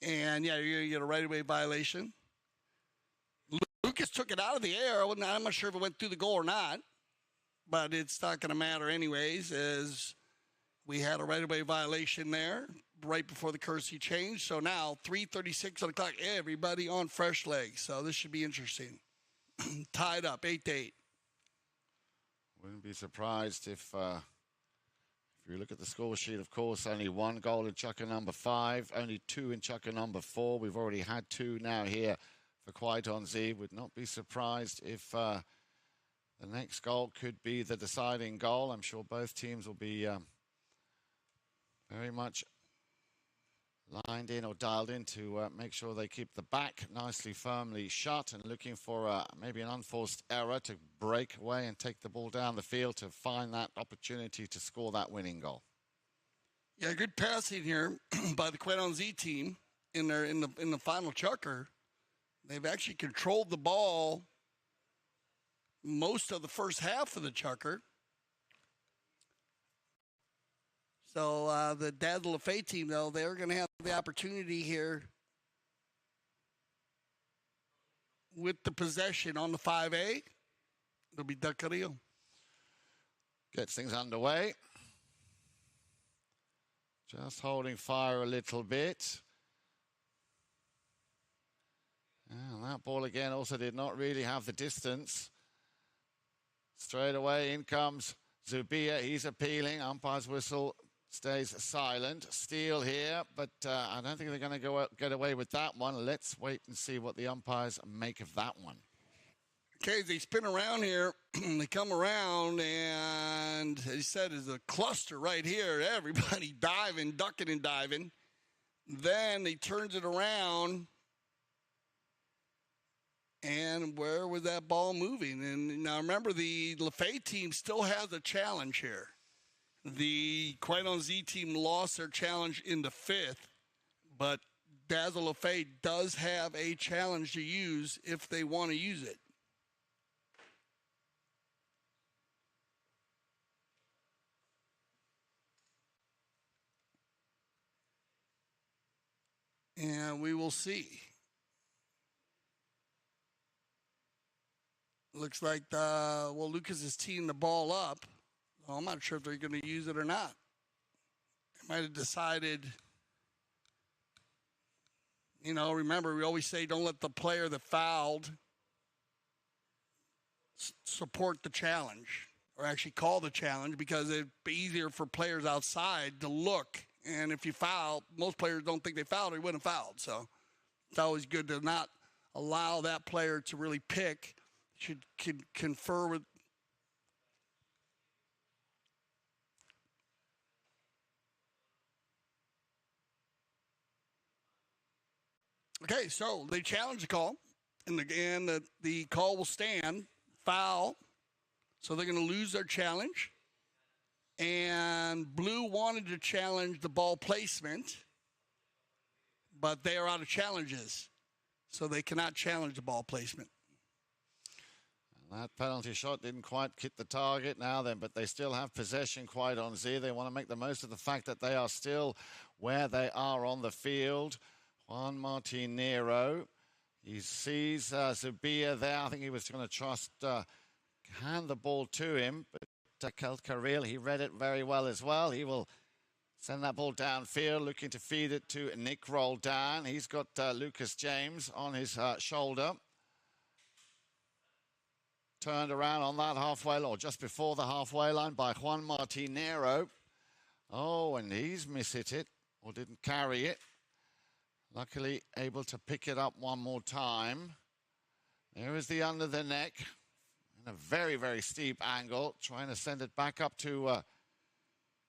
And, yeah, you're going to get a right-of-way violation. Lucas took it out of the air. I'm not sure if it went through the goal or not. But it's not going to matter anyways, as we had a right-of-way violation there right before the courtesy change. So now, 3:36 on the clock. Everybody on fresh legs. So this should be interesting. Tied up, 8-8. Wouldn't be surprised if you look at the score sheet, of course, only one goal in chucker number 5, only 2 in chucker number 4. We've already had 2 now here for Kwaitonzi. Would not be surprised if the next goal could be the deciding goal. I'm sure both teams will be very much lined in or dialed in to make sure they keep the back nicely firmly shut and looking for maybe an unforced error to break away and take the ball down the field to find that opportunity to score that winning goal. Yeah, good passing here by the Kwaitonzi team in the final chucker. They've actually controlled the ball most of the first half of the chucker. So the Dazzle Lafay team, though, they're going to have the opportunity here with the possession on the 5A. It'll be Del Carrillo. Gets things underway. Just holding fire a little bit. And that ball again also did not really have the distance. Straight away in comes Zubia. He's appealing. Umpire's whistle stays silent. Steal here, but I don't think they're going to get away with that one. Let's wait and see what the umpires make of that one. Okay, they spin around here. They come around, and as he said, there's a cluster right here. Everybody diving, ducking and diving. Then he turns it around. And where was that ball moving? And now remember, the Lafay team still has a challenge here. The Kwaitonzi team lost their challenge in the 5th, but Dazzle Lafay does have a challenge to use if they want to use it. And we will see. Looks like, Lucas is teeing the ball up. Well, I'm not sure if they're going to use it or not. They might have decided, remember, we always say don't let the player that fouled support the challenge or actually call the challenge, because it'd be easier for players outside to look. And if you foul, most players don't think they fouled or he wouldn't have fouled. So it's always good to not allow that player to really pick. Should confer with. Okay, so they challenge the call, and the call will stand. Foul. So they're going to lose their challenge. And Blue wanted to challenge the ball placement, but they are out of challenges. So they cannot challenge the ball placement. That penalty shot didn't quite hit the target now then, but they still have possession Kwaitonzi. They want to make the most of the fact that they are still where they are on the field. Juan Martin Nero. He sees Zubia there. I think he was going to trust hand the ball to him, but Kareel, he read it very well as well. He will send that ball downfield, looking to feed it to Nick Roldan. He's got Lucas James on his shoulder. Turned around on that halfway line, or just before the halfway line, by Juan Martinero. Oh, and he's mishit it, or didn't carry it. Luckily, able to pick it up one more time. There is the under the neck. In a very, very steep angle. Trying to send it back up to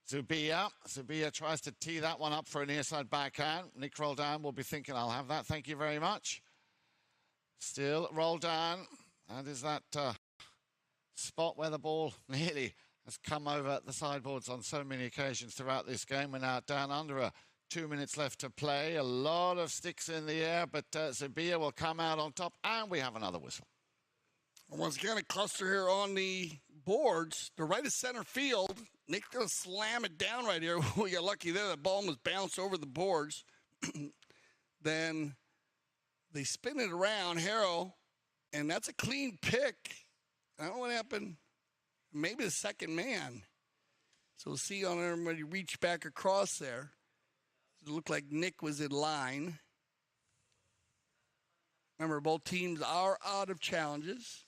Zubia. Zubia tries to tee that one up for a near side backhand. Nick Roldan will be thinking, I'll have that. Thank you very much. Still Roldan. And is that spot where the ball nearly has come over the sideboards on so many occasions throughout this game. We're now down under 2 minutes left to play. A lot of sticks in the air, but Zubia will come out on top, and we have another whistle. Once again, a cluster here on the boards. The right of center field. Nick's going to slam it down right here. We got lucky there. The ball was bounced over the boards. Then they spin it around, Harrow, and that's a clean pick. I don't know what happened. Maybe the second man. So we'll see on everybody reach back across there. It looked like Nick was in line. Remember, both teams are out of challenges.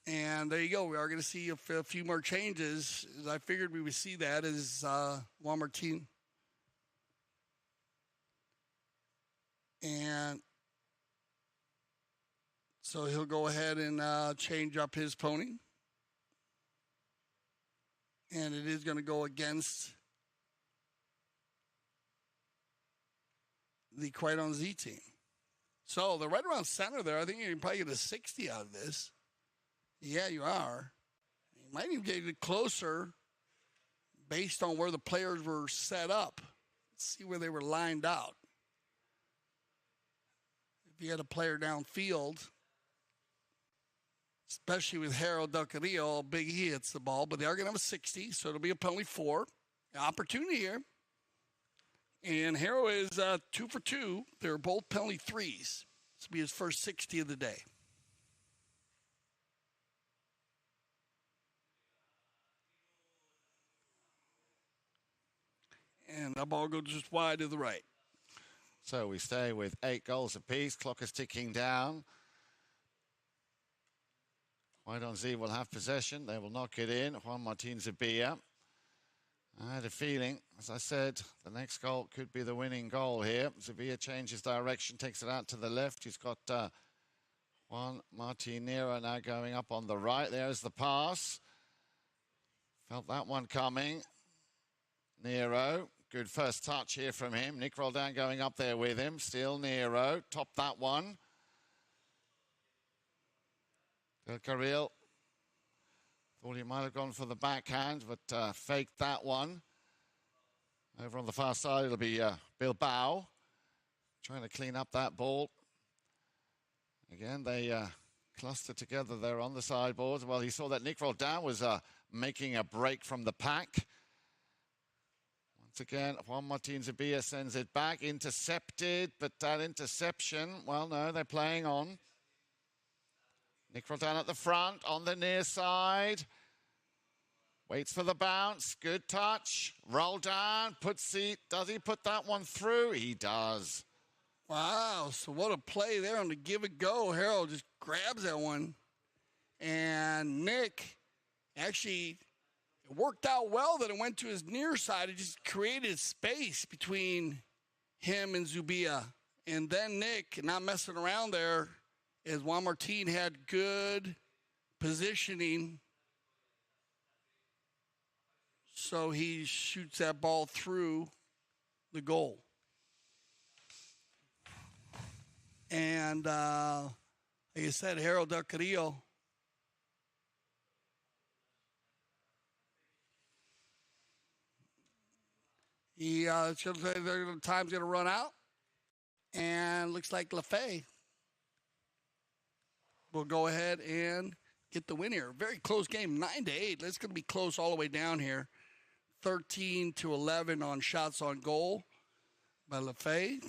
And there you go. We are going to see a few more changes. As I figured we would see that as Juan Martin. And so he'll go ahead and change up his pony. And it is going to go against the Quaidon Z team. So they're right around center there. I think you can probably get a 60 out of this. Yeah, you are. You might even get it closer based on where the players were set up. Let's see where they were lined out. If you had a player downfield, especially with Harold Del Carrillo, how big he hits the ball, but they are going to have a 60, so it'll be a penalty 4. Opportunity here. And Harrow is 2 for 2. They're both penalty 3s. This will be his first 60 of the day. And that ball goes just wide to the right. So we stay with 8 goals apiece. Clock is ticking down. Quaidon Z will have possession. They will knock it in. Juan Martin Zubia. I had a feeling, as I said, the next goal could be the winning goal here. Zubia changes direction, takes it out to the left. He's got Juan Martinero now going up on the right. There's the pass. Felt that one coming. Nero, good first touch here from him. Nick Roldan going up there with him. Still Nero, top that one. Del Carril thought he might have gone for the backhand, but faked that one. Over on the far side, it'll be Bilbao trying to clean up that ball. Again, they cluster together there on the sideboards. Well, he saw that Nick Roldan was making a break from the pack. Once again, Juan Martin Zubia sends it back, intercepted, but that interception, well, no, they're playing on. Nick Roldan at the front, on the near side. Waits for the bounce. Good touch. Roldan does he put that one through? He does. Wow, so what a play there on the give it go. Harold just grabs that one. And Nick, actually, it worked out well that it went to his near side. It just created space between him and Zubia. And then Nick, not messing around there, as Juan Martin had good positioning. So he shoots that ball through the goal. And like I said, Harold Del Carrillo. The time's going to run out. And looks like LaFay will go ahead and get the win here. Very close game, 9-8. It's going to be close all the way down here. 13-11 on shots on goal by LaFay.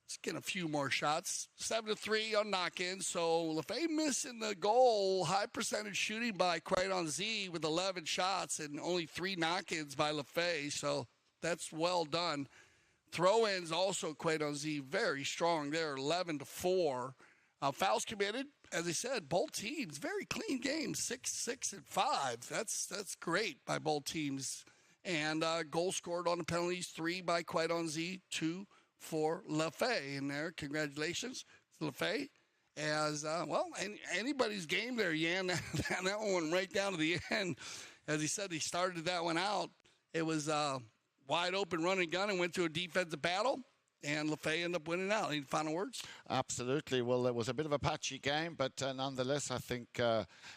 Let's get a few more shots. 7-3 on knock-in. So LaFay missing the goal. High percentage shooting by Quaidon Z with 11 shots and only 3 knock-ins by LaFay. So that's well done. Throw-ins also Quaidon Z very strong there, 11-4. Fouls committed, as I said, both teams very clean games, 6 and 5. That's great by both teams. And goal scored on the penalties, 3 by Quaidon Z, 2 for LaFay in there. Congratulations to LaFay. As, anybody's game there, Yan. That one right down to the end. As he said, he started that one out. It was wide open run and gun and went to a defensive battle. And LaFay ended up winning out. Any final words? Absolutely. Well, it was a bit of a patchy game, but nonetheless, I think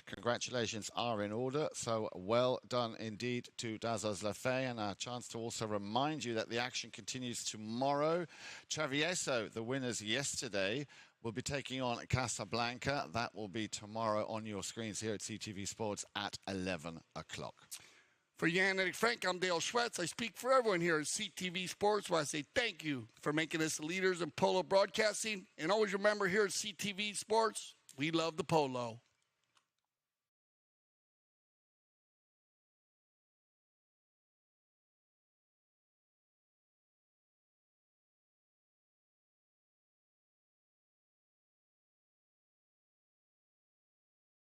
congratulations are in order. So well done indeed to Dazzles LaFay. And a chance to also remind you that the action continues tomorrow. Travieso, the winners yesterday, will be taking on Casablanca. That will be tomorrow on your screens here at CTV Sports at 11 o'clock. For Jan and Frank, I'm Dale Schwetz. I speak for everyone here at CTV Sports. I say thank you for making us the leaders in polo broadcasting. And always remember here at CTV Sports, we love the polo.